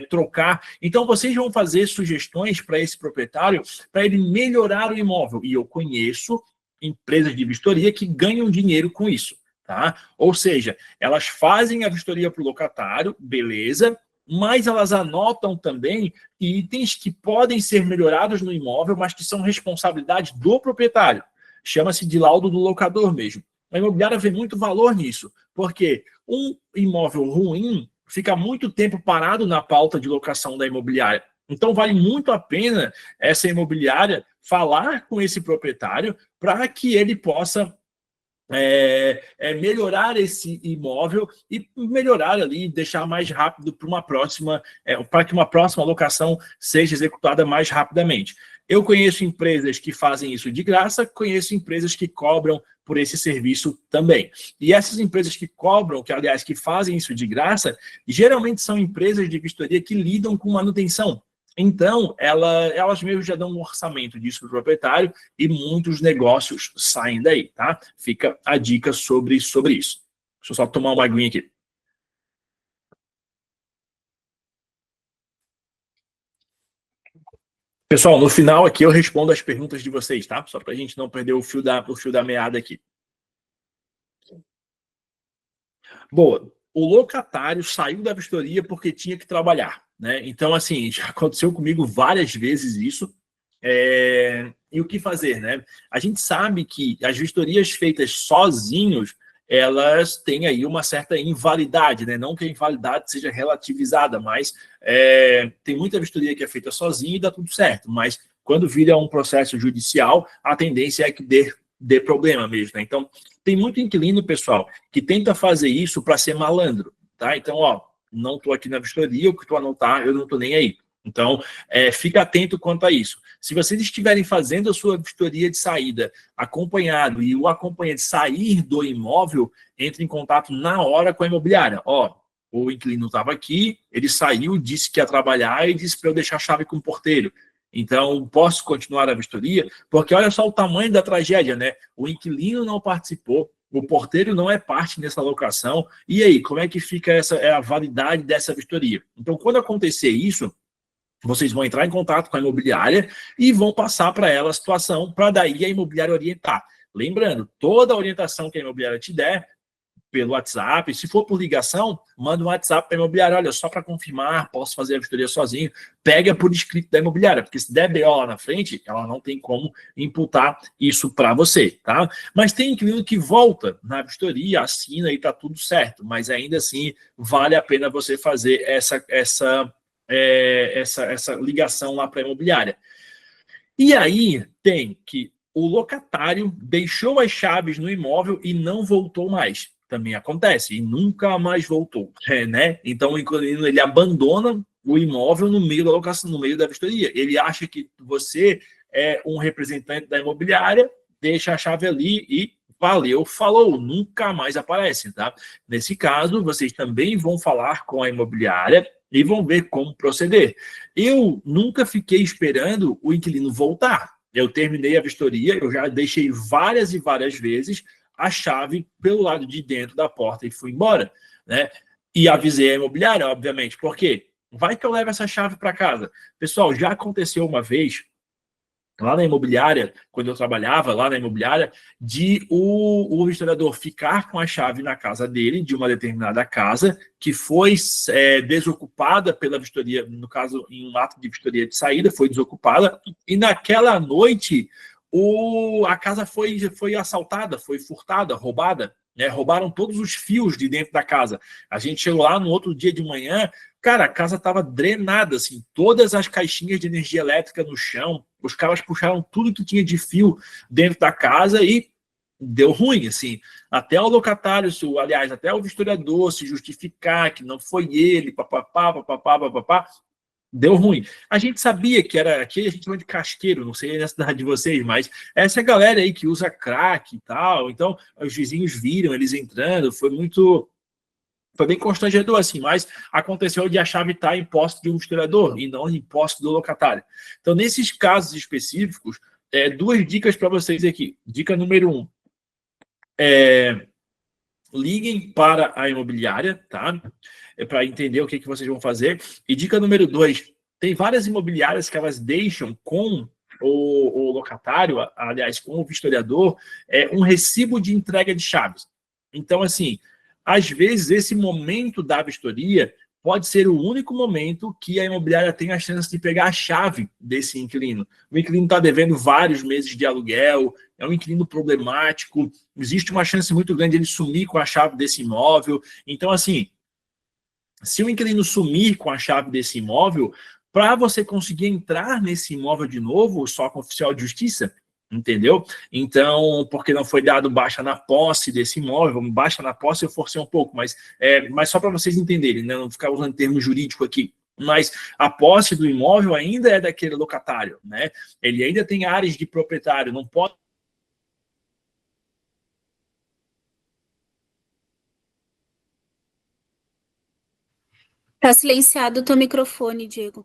trocar. Então, vocês vão fazer sugestões para esse proprietário, para ele melhorar o imóvel. E eu conheço empresas de vistoria que ganham dinheiro com isso, tá? Ou seja, elas fazem a vistoria para o locatário, beleza, mas elas anotam também itens que podem ser melhorados no imóvel, mas que são responsabilidade do proprietário. Chama-se de laudo do locador mesmo. A imobiliária vê muito valor nisso, porque um imóvel ruim fica muito tempo parado na pauta de locação da imobiliária. Então, vale muito a pena essa imobiliária falar com esse proprietário para que ele possa melhorar esse imóvel e melhorar ali, deixar mais rápido para uma próxima, para que uma próxima locação seja executada mais rapidamente. Eu conheço empresas que fazem isso de graça, conheço empresas que cobram por esse serviço também. E essas empresas que cobram, que aliás que fazem isso de graça, geralmente são empresas de vistoria que lidam com manutenção. Então, elas mesmo já dão um orçamento disso para o proprietário e muitos negócios saem daí, tá? Fica a dica sobre isso. Deixa eu só tomar uma aguinha aqui. Pessoal, no final aqui eu respondo as perguntas de vocês, tá? Só para a gente não perder o fio da meada aqui. Boa. O locatário saiu da vistoria porque tinha que trabalhar, né? Então, assim, já aconteceu comigo várias vezes isso. E o que fazer, né? A gente sabe que as vistorias feitas sozinhos, elas têm aí uma certa invalidade, né? Não que a invalidade seja relativizada, mas tem muita vistoria que é feita sozinha e dá tudo certo, mas quando vira um processo judicial, a tendência é que dê problema mesmo, né? Então, tem muito inquilino, pessoal, que tenta fazer isso para ser malandro, tá? Então, ó, não estou aqui na vistoria, o que tu anotar, eu não estou nem aí. Então, fica atento quanto a isso. Se vocês estiverem fazendo a sua vistoria de saída acompanhado e o acompanhante sair do imóvel, entre em contato na hora com a imobiliária. Ó, o inquilino estava aqui, ele saiu, disse que ia trabalhar e disse para eu deixar a chave com o porteiro. Então, posso continuar a vistoria? Porque olha só o tamanho da tragédia, né? O inquilino não participou, o porteiro não é parte dessa locação. E aí, como é que fica a validade dessa vistoria? Então, quando acontecer isso, vocês vão entrar em contato com a imobiliária e vão passar para ela a situação, para daí a imobiliária orientar. Lembrando, toda a orientação que a imobiliária te der, pelo WhatsApp, se for por ligação, manda um WhatsApp para a imobiliária, olha, só para confirmar, posso fazer a vistoria sozinho, pega por escrito da imobiliária, porque se der BO lá na frente, ela não tem como imputar isso para você, tá? Mas tem inquilino que volta na vistoria, assina e tá tudo certo, mas ainda assim vale a pena você fazer essa ligação lá para a imobiliária. E aí tem que o locatário deixou as chaves no imóvel e não voltou mais. também acontece, e nunca mais voltou, né? Então o inquilino, ele abandona o imóvel no meio da locação, no meio da vistoria. Ele acha que você é um representante da imobiliária, deixa a chave ali e valeu, falou, nunca mais aparece, tá? Nesse caso, vocês também vão falar com a imobiliária e vão ver como proceder. Eu nunca fiquei esperando o inquilino voltar. Eu terminei a vistoria, eu já deixei várias e várias vezes a chave pelo lado de dentro da porta e fui embora, né? E avisei a imobiliária, obviamente, porque vai que eu levo essa chave para casa. Pessoal, já aconteceu uma vez lá na imobiliária, quando eu trabalhava lá na imobiliária, de o historiador ficar com a chave na casa dele, de uma determinada casa, que foi desocupada pela vistoria, no caso, em um ato de vistoria de saída, foi desocupada, e naquela noite a casa foi assaltada, foi furtada, roubada, né? Roubaram todos os fios de dentro da casa. A gente chegou lá no outro dia de manhã, cara, a casa estava drenada, assim, todas as caixinhas de energia elétrica no chão, os caras puxaram tudo que tinha de fio dentro da casa e deu ruim, assim. Até o locatário, aliás, até o vistoriador se justificar que não foi ele, papapá, papapá, papapá, deu ruim. A gente sabia que era, aqui a gente chama de casqueiro, não sei na cidade de vocês, mas essa galera aí que usa crack e tal, então os vizinhos viram eles entrando, foi bem constrangedor, assim, mas aconteceu de a chave estar em posse de um historiador e não em posse do locatário. Então, nesses casos específicos, duas dicas para vocês aqui. Dica número 1, liguem para a imobiliária, tá? Para entender o que vocês vão fazer. E dica número 2, tem várias imobiliárias que elas deixam com o locatário, aliás, com o vistoriador, um recibo de entrega de chaves. Então, assim, às vezes, esse momento da vistoria pode ser o único momento que a imobiliária tem a chance de pegar a chave desse inquilino. O inquilino está devendo vários meses de aluguel, é um inquilino problemático, existe uma chance muito grande de ele sumir com a chave desse imóvel. Então, assim, se o inquilino sumir com a chave desse imóvel, para você conseguir entrar nesse imóvel de novo, só com o oficial de justiça, entendeu? Então, porque não foi dado baixa na posse desse imóvel, baixa na posse eu forcei um pouco, mas só para vocês entenderem, né? Não ficar usando termo jurídico aqui. Mas a posse do imóvel ainda é daquele locatário, né? Ele ainda tem áreas de proprietário, não pode. Tá silenciado o teu microfone, Diego.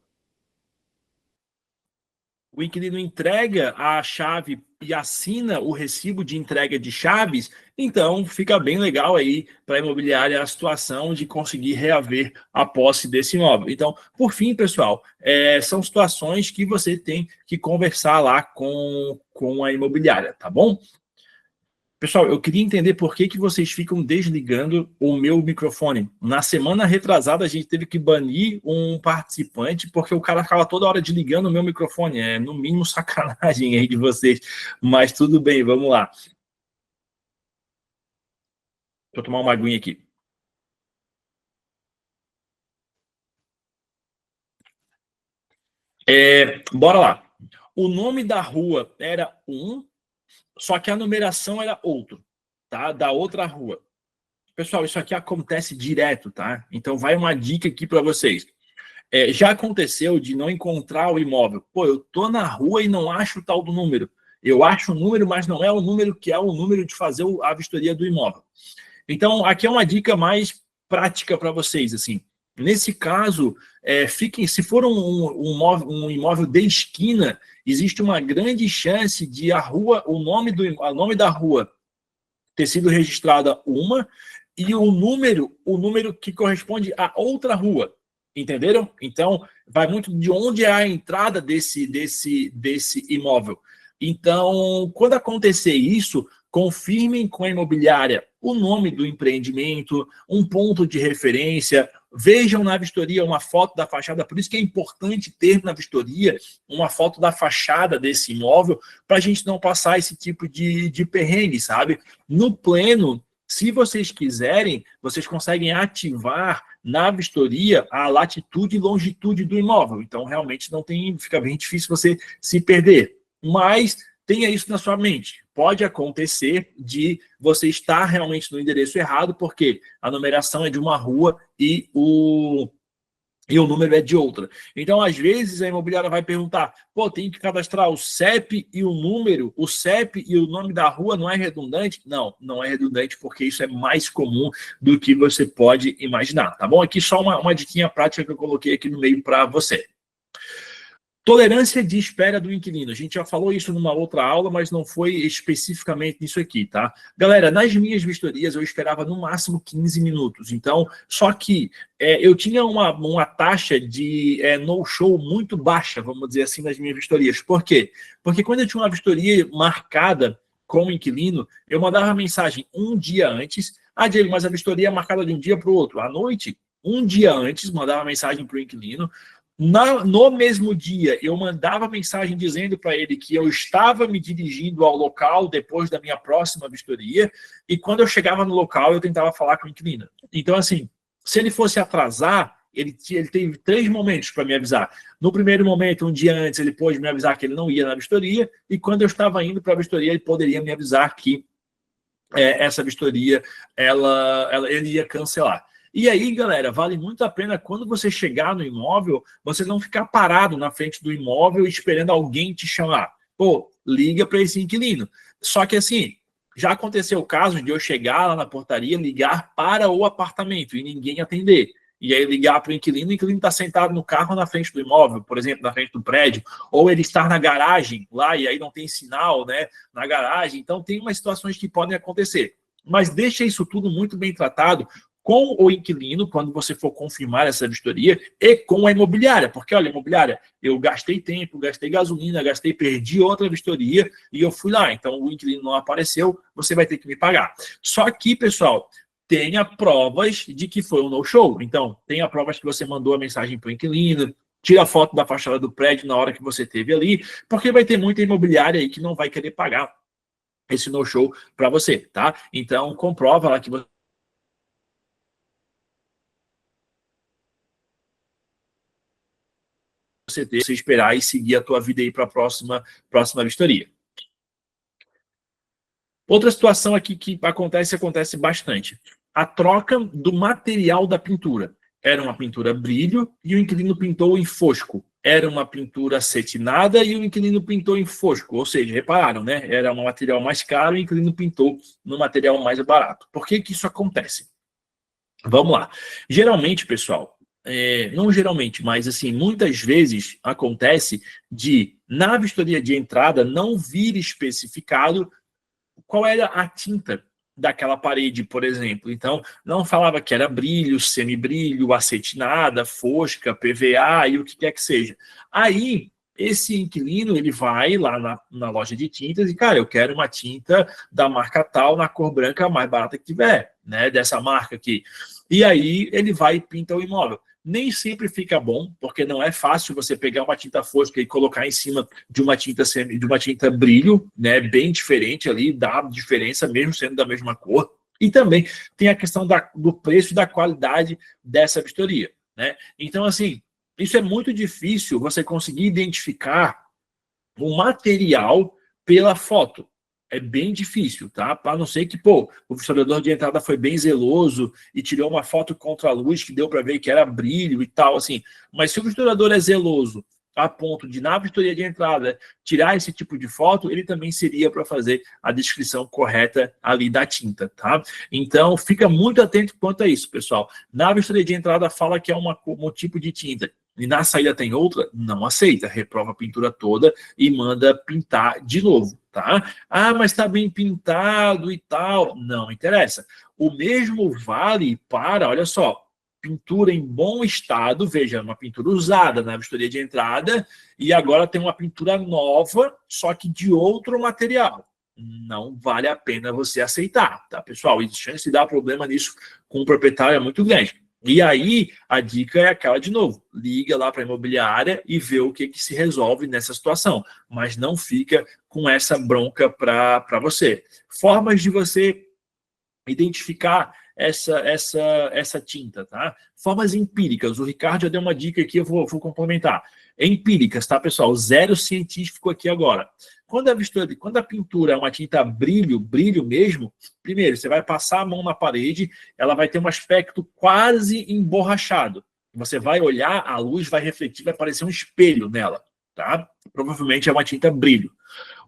O inquilino entrega a chave e assina o recibo de entrega de chaves, então fica bem legal aí para a imobiliária a situação de conseguir reaver a posse desse imóvel. Então, por fim, pessoal, são situações que você tem que conversar lá com a imobiliária, tá bom? Pessoal, eu queria entender por que vocês ficam desligando o meu microfone. Na semana retrasada, a gente teve que banir um participante porque o cara ficava toda hora desligando o meu microfone. É, no mínimo, sacanagem aí de vocês. Mas tudo bem, vamos lá. Deixa eu tomar uma aguinha aqui. Bora lá. O nome da rua era um, só que a numeração era outro, tá? Da outra rua. Pessoal, isso aqui acontece direto, tá? Então vai uma dica aqui para vocês. Já aconteceu de não encontrar o imóvel. Pô, eu tô na rua e não acho o tal do número. Eu acho o número, mas não é o número que é o número de fazer a vistoria do imóvel. Então, aqui é uma dica mais prática para vocês, assim. Nesse caso, se for um imóvel de esquina, existe uma grande chance de o nome da rua ter sido registrada uma e o número que corresponde a outra rua. Entenderam? Então, vai muito de onde é a entrada desse imóvel. Então, quando acontecer isso, confirmem com a imobiliária o nome do empreendimento, um ponto de referência, vejam na vistoria uma foto da fachada, por isso que é importante ter na vistoria uma foto da fachada desse imóvel, para a gente não passar esse tipo de perrengue, sabe? No pleno, se vocês quiserem, vocês conseguem ativar na vistoria a latitude e longitude do imóvel. Então, realmente, fica bem difícil você se perder. Mas tenha isso na sua mente. Pode acontecer de você estar realmente no endereço errado, porque a numeração é de uma rua e o número é de outra. Então, às vezes, a imobiliária vai perguntar, pô, tem que cadastrar o CEP e o número, o CEP e o nome da rua não é redundante? Não, não é redundante, porque isso é mais comum do que você pode imaginar, tá bom? Aqui só uma diquinha prática que eu coloquei aqui no meio para você. Tolerância de espera do inquilino. A gente já falou isso numa outra aula, mas não foi especificamente nisso aqui, tá? Galera, nas minhas vistorias eu esperava no máximo 15 minutos. Então, só que eu tinha uma taxa de no-show muito baixa, vamos dizer assim, nas minhas vistorias. Por quê? Porque quando eu tinha uma vistoria marcada com o inquilino, eu mandava mensagem um dia antes. Ah, Diego, mas a vistoria é marcada de um dia para o outro. À noite, um dia antes, mandava mensagem para o inquilino. No mesmo dia, eu mandava mensagem dizendo para ele que eu estava me dirigindo ao local depois da minha próxima vistoria, e quando eu chegava no local, eu tentava falar com o inquilino. Então, assim, se ele fosse atrasar, ele teve 3 momentos para me avisar. No primeiro momento, um dia antes, ele pôde me avisar que ele não ia na vistoria, e quando eu estava indo para a vistoria, ele poderia me avisar que essa vistoria ele ia cancelar. E aí, galera, vale muito a pena quando você chegar no imóvel, você não ficar parado na frente do imóvel esperando alguém te chamar. Pô, liga para esse inquilino. Só que assim, já aconteceu o caso de eu chegar lá na portaria, ligar para o apartamento e ninguém atender. E aí ligar para o inquilino está sentado no carro na frente do imóvel, por exemplo, na frente do prédio, ou ele está na garagem lá e aí não tem sinal, né, na garagem. Então tem umas situações que podem acontecer. Mas deixa isso tudo muito bem tratado com o inquilino, quando você for confirmar essa vistoria, e com a imobiliária. Porque, olha, imobiliária, eu gastei tempo, gastei gasolina, perdi outra vistoria, e eu fui lá. Então, o inquilino não apareceu, você vai ter que me pagar. Só que, pessoal, tenha provas de que foi um no-show. Então, tenha provas que você mandou a mensagem para o inquilino, tira a foto da fachada do prédio na hora que você teve ali, porque vai ter muita imobiliária aí que não vai querer pagar esse no-show para você, tá? Então, comprova lá que você esperar e seguir a tua vida aí para a próxima vistoria. Outra situação aqui que acontece bastante. A troca do material da pintura. Era uma pintura brilho e o inquilino pintou em fosco. Era uma pintura acetinada e o inquilino pintou em fosco. Ou seja, repararam, né? Era um material mais caro e o inquilino pintou no material mais barato. Por que isso acontece? Vamos lá. Geralmente, pessoal, não geralmente, mas assim, muitas vezes acontece de, na vistoria de entrada, não vir especificado qual era a tinta daquela parede, por exemplo. Então, não falava que era brilho, semibrilho, acetinada, fosca, PVA e o que quer que seja. Aí, esse inquilino, ele vai lá na loja de tintas e, cara, eu quero uma tinta da marca tal, na cor branca mais barata que tiver, né, dessa marca aqui. E aí, ele vai e pinta o imóvel. Nem sempre fica bom, porque não é fácil você pegar uma tinta fosca e colocar em cima de uma tinta brilho, né, bem diferente ali, dá diferença mesmo sendo da mesma cor. E também tem a questão do preço e da qualidade dessa vistoria, né? Então, assim, isso é muito difícil você conseguir identificar o material pela foto. É bem difícil, tá? A não ser que, pô, o vistoriador de entrada foi bem zeloso e tirou uma foto contra a luz que deu para ver que era brilho e tal, assim. Mas se o vistoriador é zeloso a ponto de, na vistoria de entrada, tirar esse tipo de foto, ele também seria para fazer a descrição correta ali da tinta, tá? Então, fica muito atento quanto a isso, pessoal. Na vistoria de entrada fala que é um tipo de tinta. E na saída tem outra, não aceita, reprova a pintura toda e manda pintar de novo, tá? Ah, mas está bem pintado e tal. Não interessa. O mesmo vale para, olha só, pintura em bom estado, veja, uma pintura usada na vistoria de entrada e agora tem uma pintura nova, só que de outro material. Não vale a pena você aceitar, tá, pessoal? E a chance de dar problema nisso com o proprietário é muito grande. E aí, a dica é aquela de novo, liga lá para a imobiliária e vê o que se resolve nessa situação, mas não fica com essa bronca para você. Formas de você identificar essa tinta, tá? Formas empíricas, o Ricardo já deu uma dica aqui, eu vou complementar. Empíricas, tá, pessoal? Zero científico aqui agora. quando a pintura é uma tinta brilho mesmo, primeiro, você vai passar a mão na parede, ela vai ter um aspecto quase emborrachado. Você vai olhar, a luz vai refletir, vai parecer um espelho nela, tá? Provavelmente é uma tinta brilho.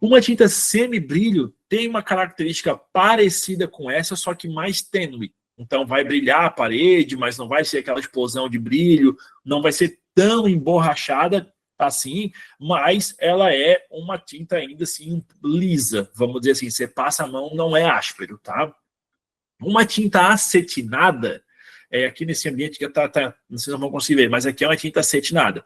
Uma tinta semi-brilho tem uma característica parecida com essa, só que mais tênue. Então vai brilhar a parede, mas não vai ser aquela explosão de brilho, não vai ser tão emborrachada assim, mas ela é uma tinta ainda assim lisa, vamos dizer assim, você passa a mão, não é áspero, tá? Uma tinta acetinada, aqui nesse ambiente que vocês não vão conseguir ver, mas aqui é uma tinta acetinada.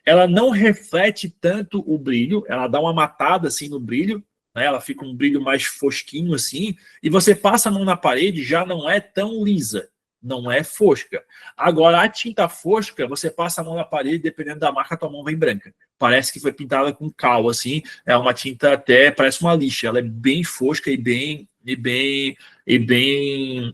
Ela não reflete tanto o brilho, ela dá uma matada assim no brilho, né? Ela fica um brilho mais fosquinho assim, e você passa a mão na parede, já não é tão lisa, não é fosca. Agora, a tinta fosca, você passa a mão na parede, dependendo da marca, a tua mão vem branca. Parece que foi pintada com cal, assim, é uma tinta até, parece uma lixa, ela é bem fosca e bem,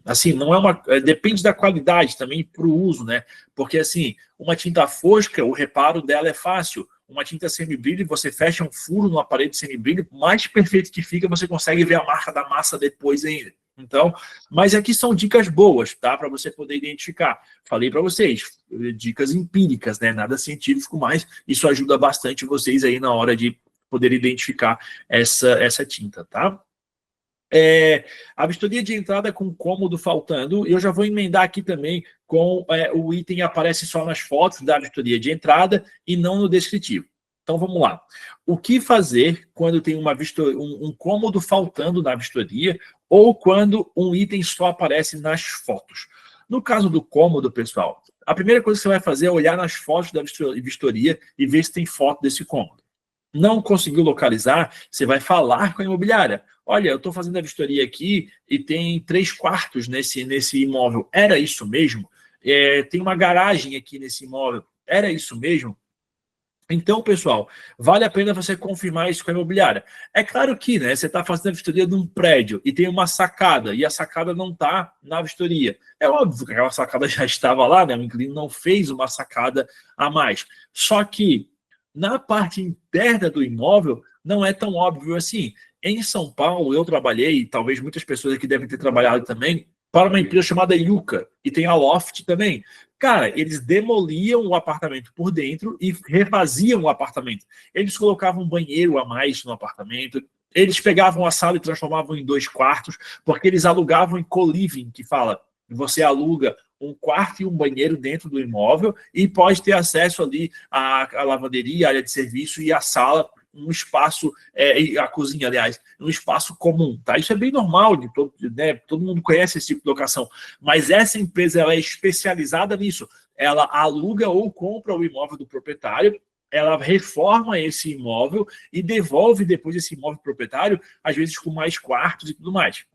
assim, não é uma, depende da qualidade também para o uso, né? Porque, assim, uma tinta fosca, o reparo dela é fácil. Uma tinta semibrilho, você fecha um furo numa parede semibrilho, mais perfeito que fica, você consegue ver a marca da massa depois ainda. Então, mas aqui são dicas boas, tá? Para você poder identificar. Falei para vocês, dicas empíricas, né? Nada científico, mas isso ajuda bastante vocês aí na hora de poder identificar essa tinta, tá? A vistoria de entrada com cômodo faltando, eu já vou emendar aqui também com o item aparece só nas fotos da vistoria de entrada e não no descritivo. Então vamos lá. O que fazer quando tem um cômodo faltando na vistoria ou quando um item só aparece nas fotos? No caso do cômodo, pessoal, a primeira coisa que você vai fazer é olhar nas fotos da vistoria e ver se tem foto desse cômodo. Não conseguiu localizar, você vai falar com a imobiliária. Olha, eu estou fazendo a vistoria aqui e tem 3 quartos nesse imóvel. Era isso mesmo? Tem uma garagem aqui nesse imóvel. Era isso mesmo? Então, pessoal, vale a pena você confirmar isso com a imobiliária. É claro que, né, você está fazendo a vistoria de um prédio e tem uma sacada, e a sacada não está na vistoria. É óbvio que aquela sacada já estava lá, né? O inquilino não fez uma sacada a mais. Só que na parte interna do imóvel não é tão óbvio assim. Em São Paulo, eu trabalhei, talvez muitas pessoas aqui devem ter trabalhado também, para uma empresa chamada Yuka, e tem a Loft também. Cara, eles demoliam o apartamento por dentro e refaziam o apartamento. Eles colocavam um banheiro a mais no apartamento, eles pegavam a sala e transformavam em 2 quartos, porque eles alugavam em co-living, que fala, você aluga um quarto e um banheiro dentro do imóvel e pode ter acesso ali à lavanderia, à área de serviço e à sala, um espaço, a cozinha, aliás, um espaço comum, tá? Isso é bem normal, né? Todo mundo conhece esse tipo de locação, mas essa empresa ela é especializada nisso. Ela aluga ou compra o imóvel do proprietário, ela reforma esse imóvel e devolve depois esse imóvel pro proprietário, às vezes com mais quartos e tudo mais.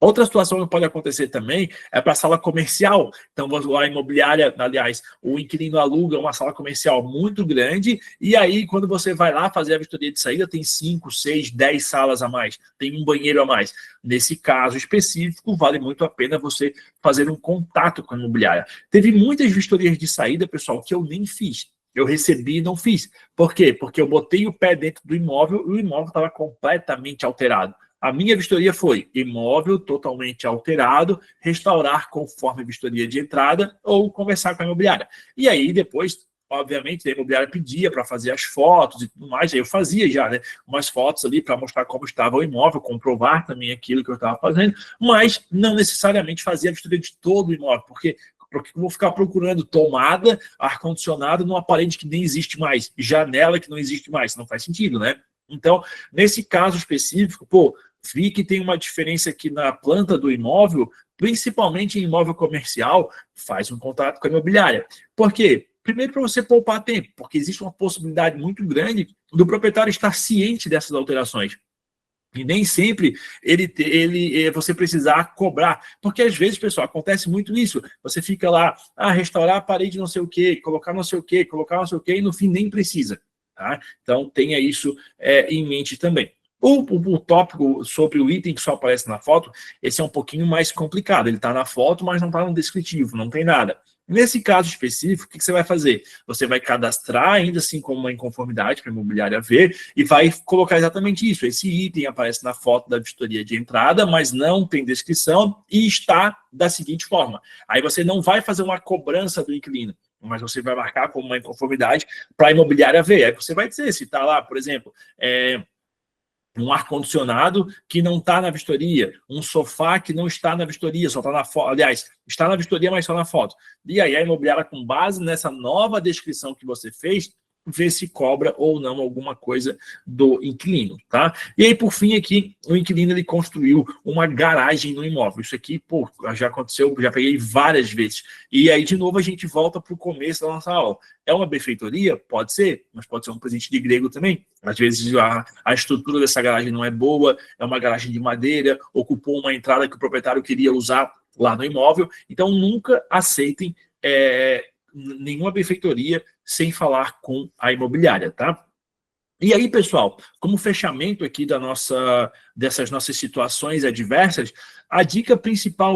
Outra situação que pode acontecer também é para a sala comercial. Então, a imobiliária, aliás, o inquilino aluga uma sala comercial muito grande e aí, quando você vai lá fazer a vistoria de saída, tem 5, 6, 10 salas a mais, tem um banheiro a mais. Nesse caso específico, vale muito a pena você fazer um contato com a imobiliária. Teve muitas vistorias de saída, pessoal, que eu nem fiz. Eu recebi e não fiz. Por quê? Porque eu botei o pé dentro do imóvel e o imóvel estava completamente alterado. A minha vistoria foi imóvel totalmente alterado, restaurar conforme vistoria de entrada ou conversar com a imobiliária. E aí depois, obviamente, a imobiliária pedia para fazer as fotos e tudo mais, aí eu fazia já, né, umas fotos ali para mostrar como estava o imóvel, comprovar também aquilo que eu estava fazendo, mas não necessariamente fazia a vistoria de todo o imóvel, porque eu vou ficar procurando tomada, ar-condicionado numa parede que nem existe mais, janela que não existe mais, não faz sentido, né? Então, nesse caso específico, vi que tem uma diferença aqui na planta do imóvel, principalmente em imóvel comercial, faz um contato com a imobiliária. Por quê? Primeiro, para você poupar tempo, porque existe uma possibilidade muito grande do proprietário estar ciente dessas alterações. E nem sempre você precisar cobrar. Porque às vezes, pessoal, acontece muito isso. Você fica lá, restaurar a parede não sei o quê, colocar não sei o quê, colocar não sei o quê, e no fim nem precisa. Tá? Então, tenha isso em mente também. O tópico sobre o item que só aparece na foto, esse é um pouquinho mais complicado. Ele está na foto, mas não está no descritivo, não tem nada. Nesse caso específico, o que você vai fazer? Você vai cadastrar ainda assim como uma inconformidade para a imobiliária ver e vai colocar exatamente isso. Esse item aparece na foto da vistoria de entrada, mas não tem descrição e está da seguinte forma. Aí você não vai fazer uma cobrança do inquilino, mas você vai marcar como uma inconformidade para a imobiliária ver. Aí você vai dizer se está lá, por exemplo, um ar-condicionado que não está na vistoria, um sofá que não está na vistoria, só está na foto, aliás, está na vistoria, mas só na foto. E aí a imobiliária, com base nessa nova descrição que você fez, vê se cobra ou não alguma coisa do inquilino, tá? E aí, por fim, aqui, o inquilino, ele construiu uma garagem no imóvel. Isso aqui, pô, já aconteceu, já peguei várias vezes. E aí, de novo, a gente volta para o começo da nossa aula. É uma benfeitoria? Pode ser, mas pode ser um presente de grego também. Às vezes a estrutura dessa garagem não é boa, é uma garagem de madeira, ocupou uma entrada que o proprietário queria usar lá no imóvel. Então, nunca aceitem nenhuma benfeitoria sem falar com a imobiliária, tá? E aí, pessoal, como fechamento aqui dessas nossas situações adversas, a dica principal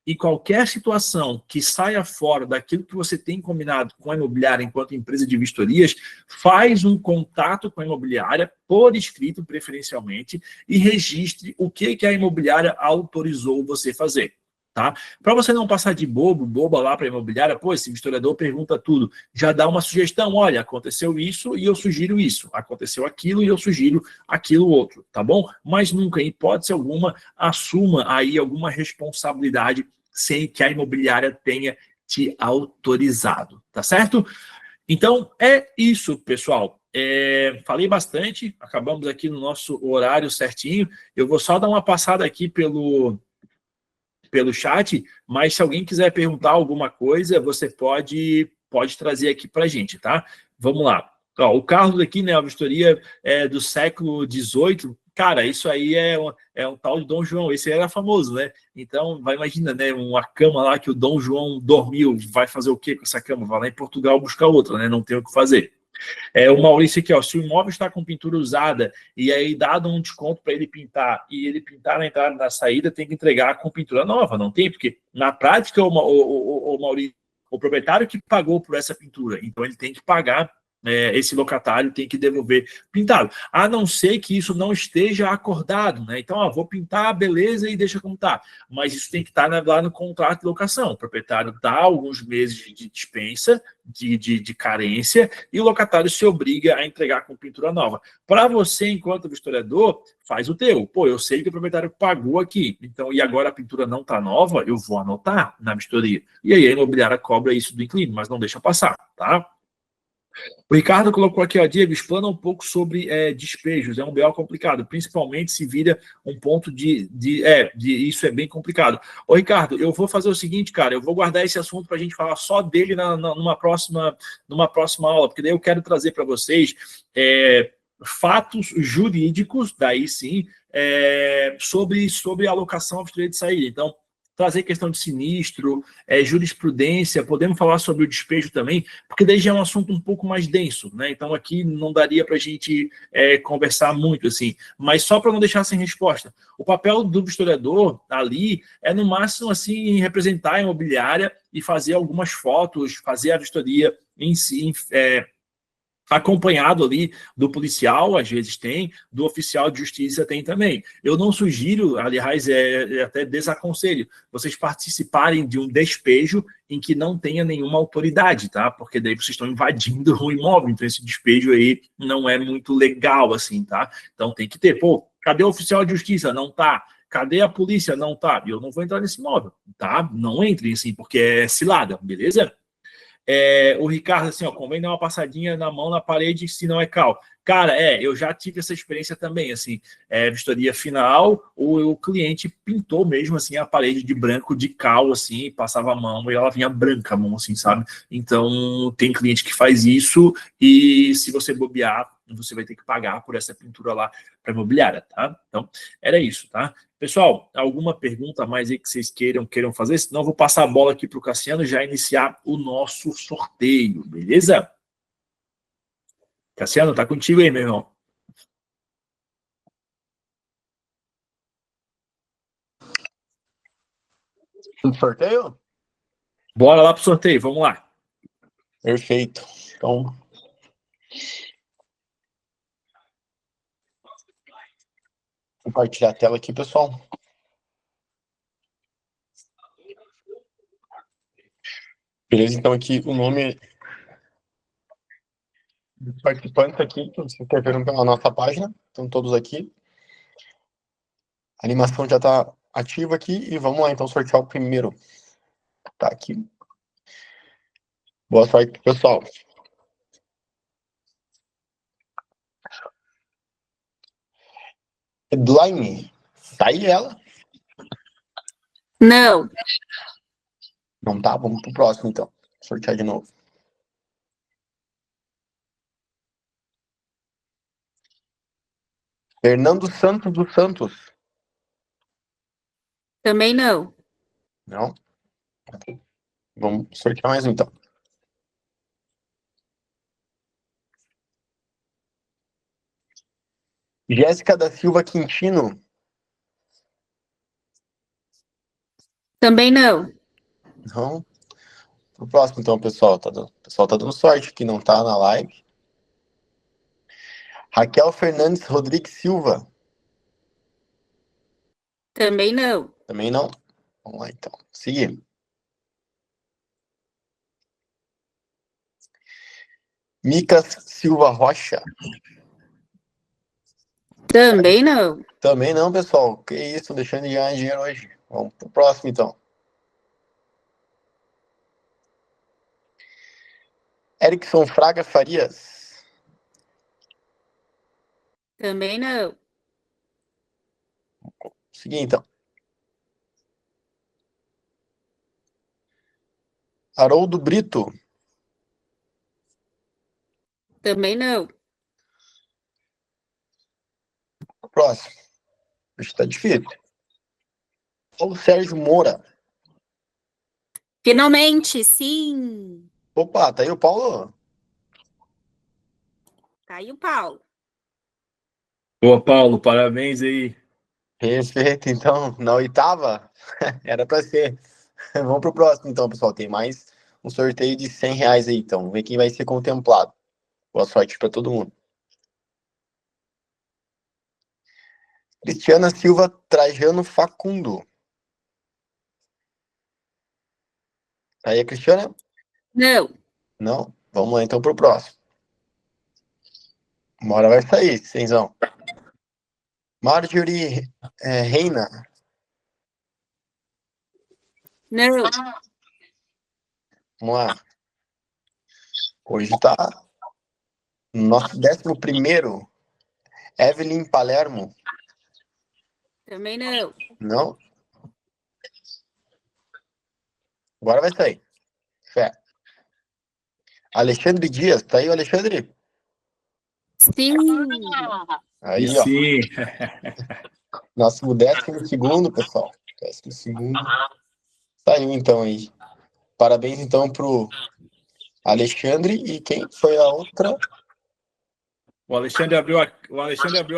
em qualquer situação que saia fora daquilo que você tem combinado com a imobiliária enquanto empresa de vistorias, faz um contato com a imobiliária, por escrito preferencialmente, e registre o que a imobiliária autorizou você fazer. Tá? Para você não passar de boba lá para a imobiliária, pô, esse historiador pergunta tudo, já dá uma sugestão, olha, aconteceu isso e eu sugiro isso, aconteceu aquilo e eu sugiro aquilo outro, tá bom? Mas nunca, em hipótese alguma, assuma aí alguma responsabilidade sem que a imobiliária tenha te autorizado, tá certo? Então, é isso, pessoal. Falei bastante, acabamos aqui no nosso horário certinho, eu vou só dar uma passada aqui pelo chat, mas se alguém quiser perguntar alguma coisa, você pode trazer aqui para a gente, tá? Vamos lá. Ó, o Carlos aqui, né, a vistoria do século XVIII, cara, isso aí é um tal de Dom João, esse era famoso, né? Então, vai imagina, né, uma cama lá que o Dom João dormiu, vai fazer o quê com essa cama? Vai lá em Portugal buscar outra, né? Não tem o que fazer. O Maurício aqui, ó, se o imóvel está com pintura usada e aí dado um desconto para ele pintar e ele pintar na entrada e na saída, tem que entregar com pintura nova, não tem? Porque na prática o Maurício, o proprietário que pagou por essa pintura, então ele tem que pagar, esse locatário tem que devolver pintado, a não ser que isso não esteja acordado, né? Então, ó, vou pintar, beleza, e deixa como tá. Mas isso tem que estar lá no contrato de locação. O proprietário dá alguns meses de dispensa, de carência, e o locatário se obriga a entregar com pintura nova. Para você, enquanto historiador, faz o teu. Pô, eu sei que o proprietário pagou aqui, então, e agora a pintura não está nova, eu vou anotar na vistoria. E aí a imobiliária cobra isso do inquilino, mas não deixa passar, tá? O Ricardo colocou aqui, ó, Diego, explana um pouco sobre despejos. É um BO complicado, principalmente se vira um ponto isso é bem complicado. Ô, Ricardo, eu vou fazer o seguinte, cara, eu vou guardar esse assunto para a gente falar só dele numa próxima aula, porque daí eu quero trazer para vocês fatos jurídicos, daí sim, sobre a alocação à vistoria de saída. Então, trazer questão de sinistro, jurisprudência, podemos falar sobre o despejo também, porque daí já é um assunto um pouco mais denso, né? Então aqui não daria para a gente conversar muito, assim, mas só para não deixar sem resposta. O papel do historiador ali é, no máximo, assim, representar a imobiliária e fazer algumas fotos, fazer a vistoria em si, acompanhado ali do policial, às vezes tem, do oficial de justiça tem também. Eu não sugiro, aliás, até desaconselho, vocês participarem de um despejo em que não tenha nenhuma autoridade, tá? Porque daí vocês estão invadindo o imóvel, então esse despejo aí não é muito legal, assim, tá? Então tem que ter, pô, cadê o oficial de justiça? Não tá. Cadê a polícia? Não tá. Eu não vou entrar nesse imóvel, tá? Não entrem, assim, porque é cilada, beleza? O Ricardo, assim, ó, convém dar uma passadinha na mão na parede, se não é cal. Cara, eu já tive essa experiência também, assim, vistoria final, o cliente pintou mesmo, assim, a parede de branco, de cal, assim, passava a mão e ela vinha branca a mão, assim, sabe? Então, tem cliente que faz isso e se você bobear, você vai ter que pagar por essa pintura lá para imobiliária, tá? Então, era isso, tá? Pessoal, alguma pergunta mais aí que vocês queiram fazer? Senão eu vou passar a bola aqui para o Cassiano e já iniciar o nosso sorteio, beleza? Cassiano, tá contigo aí, meu irmão. Sorteio? Bora lá pro sorteio, vamos lá. Perfeito. Então, compartilhar a tela aqui, pessoal. Beleza, então aqui o nome dos participantes aqui, que se inscreveram pela nossa página, estão todos aqui. A animação já está ativa aqui e vamos lá, então, sortear o primeiro. Tá aqui. Boa sorte, pessoal. Headline. Tá aí ela? Não. Não tá? Vamos pro próximo, então. Sortear de novo. Fernando Santos dos Santos. Também não. Não? Vamos sortear mais um, então. Jéssica da Silva Quintino. Também não. Não? Pro próximo, então, pessoal. O pessoal tá dando sorte que não tá na live. Raquel Fernandes Rodrigues Silva. Também não. Também não? Vamos lá, então. Seguir. Micas Silva Rocha. Também não. Também não, pessoal. Que isso, deixando de ganhar dinheiro hoje. Vamos pro próximo, então. Erickson Fraga Farias. Também não. Seguir, então. Haroldo Brito. Também não. Próximo. Acho que tá difícil. Paulo Sérgio Moura. Finalmente, sim. Opa, tá aí o Paulo? Tá aí o Paulo. Boa, Paulo, parabéns aí. Perfeito, então, na oitava, era para ser. Vamos pro próximo, então, pessoal. Tem mais um sorteio de R$ 100 aí, então. Vamos ver quem vai ser contemplado. Boa sorte para todo mundo. Cristiana Silva Trajano Facundo. Tá aí a Cristiana? Não. Não? Vamos lá, então, pro próximo. Uma hora vai sair, cenzão. Marjorie Reina. Não. Vamos lá. Hoje tá nosso 11º. Evelyn Palermo. Também não. Não? Agora vai sair. Fé. Alexandre Dias. Tá aí o Alexandre? Sim. Aí, E ó. sim. Nosso 12º, pessoal. 12º. Saiu, então, aí. Parabéns, então, pro Alexandre. E quem foi a outra? O Alexandre abriu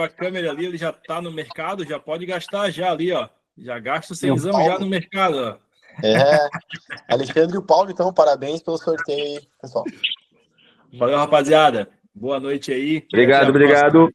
a câmera ali, ele já está no mercado, já pode gastar já ali, ó. Já gasta o cenzão já no mercado, ó. Alexandre e o Paulo, então, parabéns pelo sorteio aí, pessoal. Valeu, rapaziada. Boa noite aí. Obrigado, obrigado.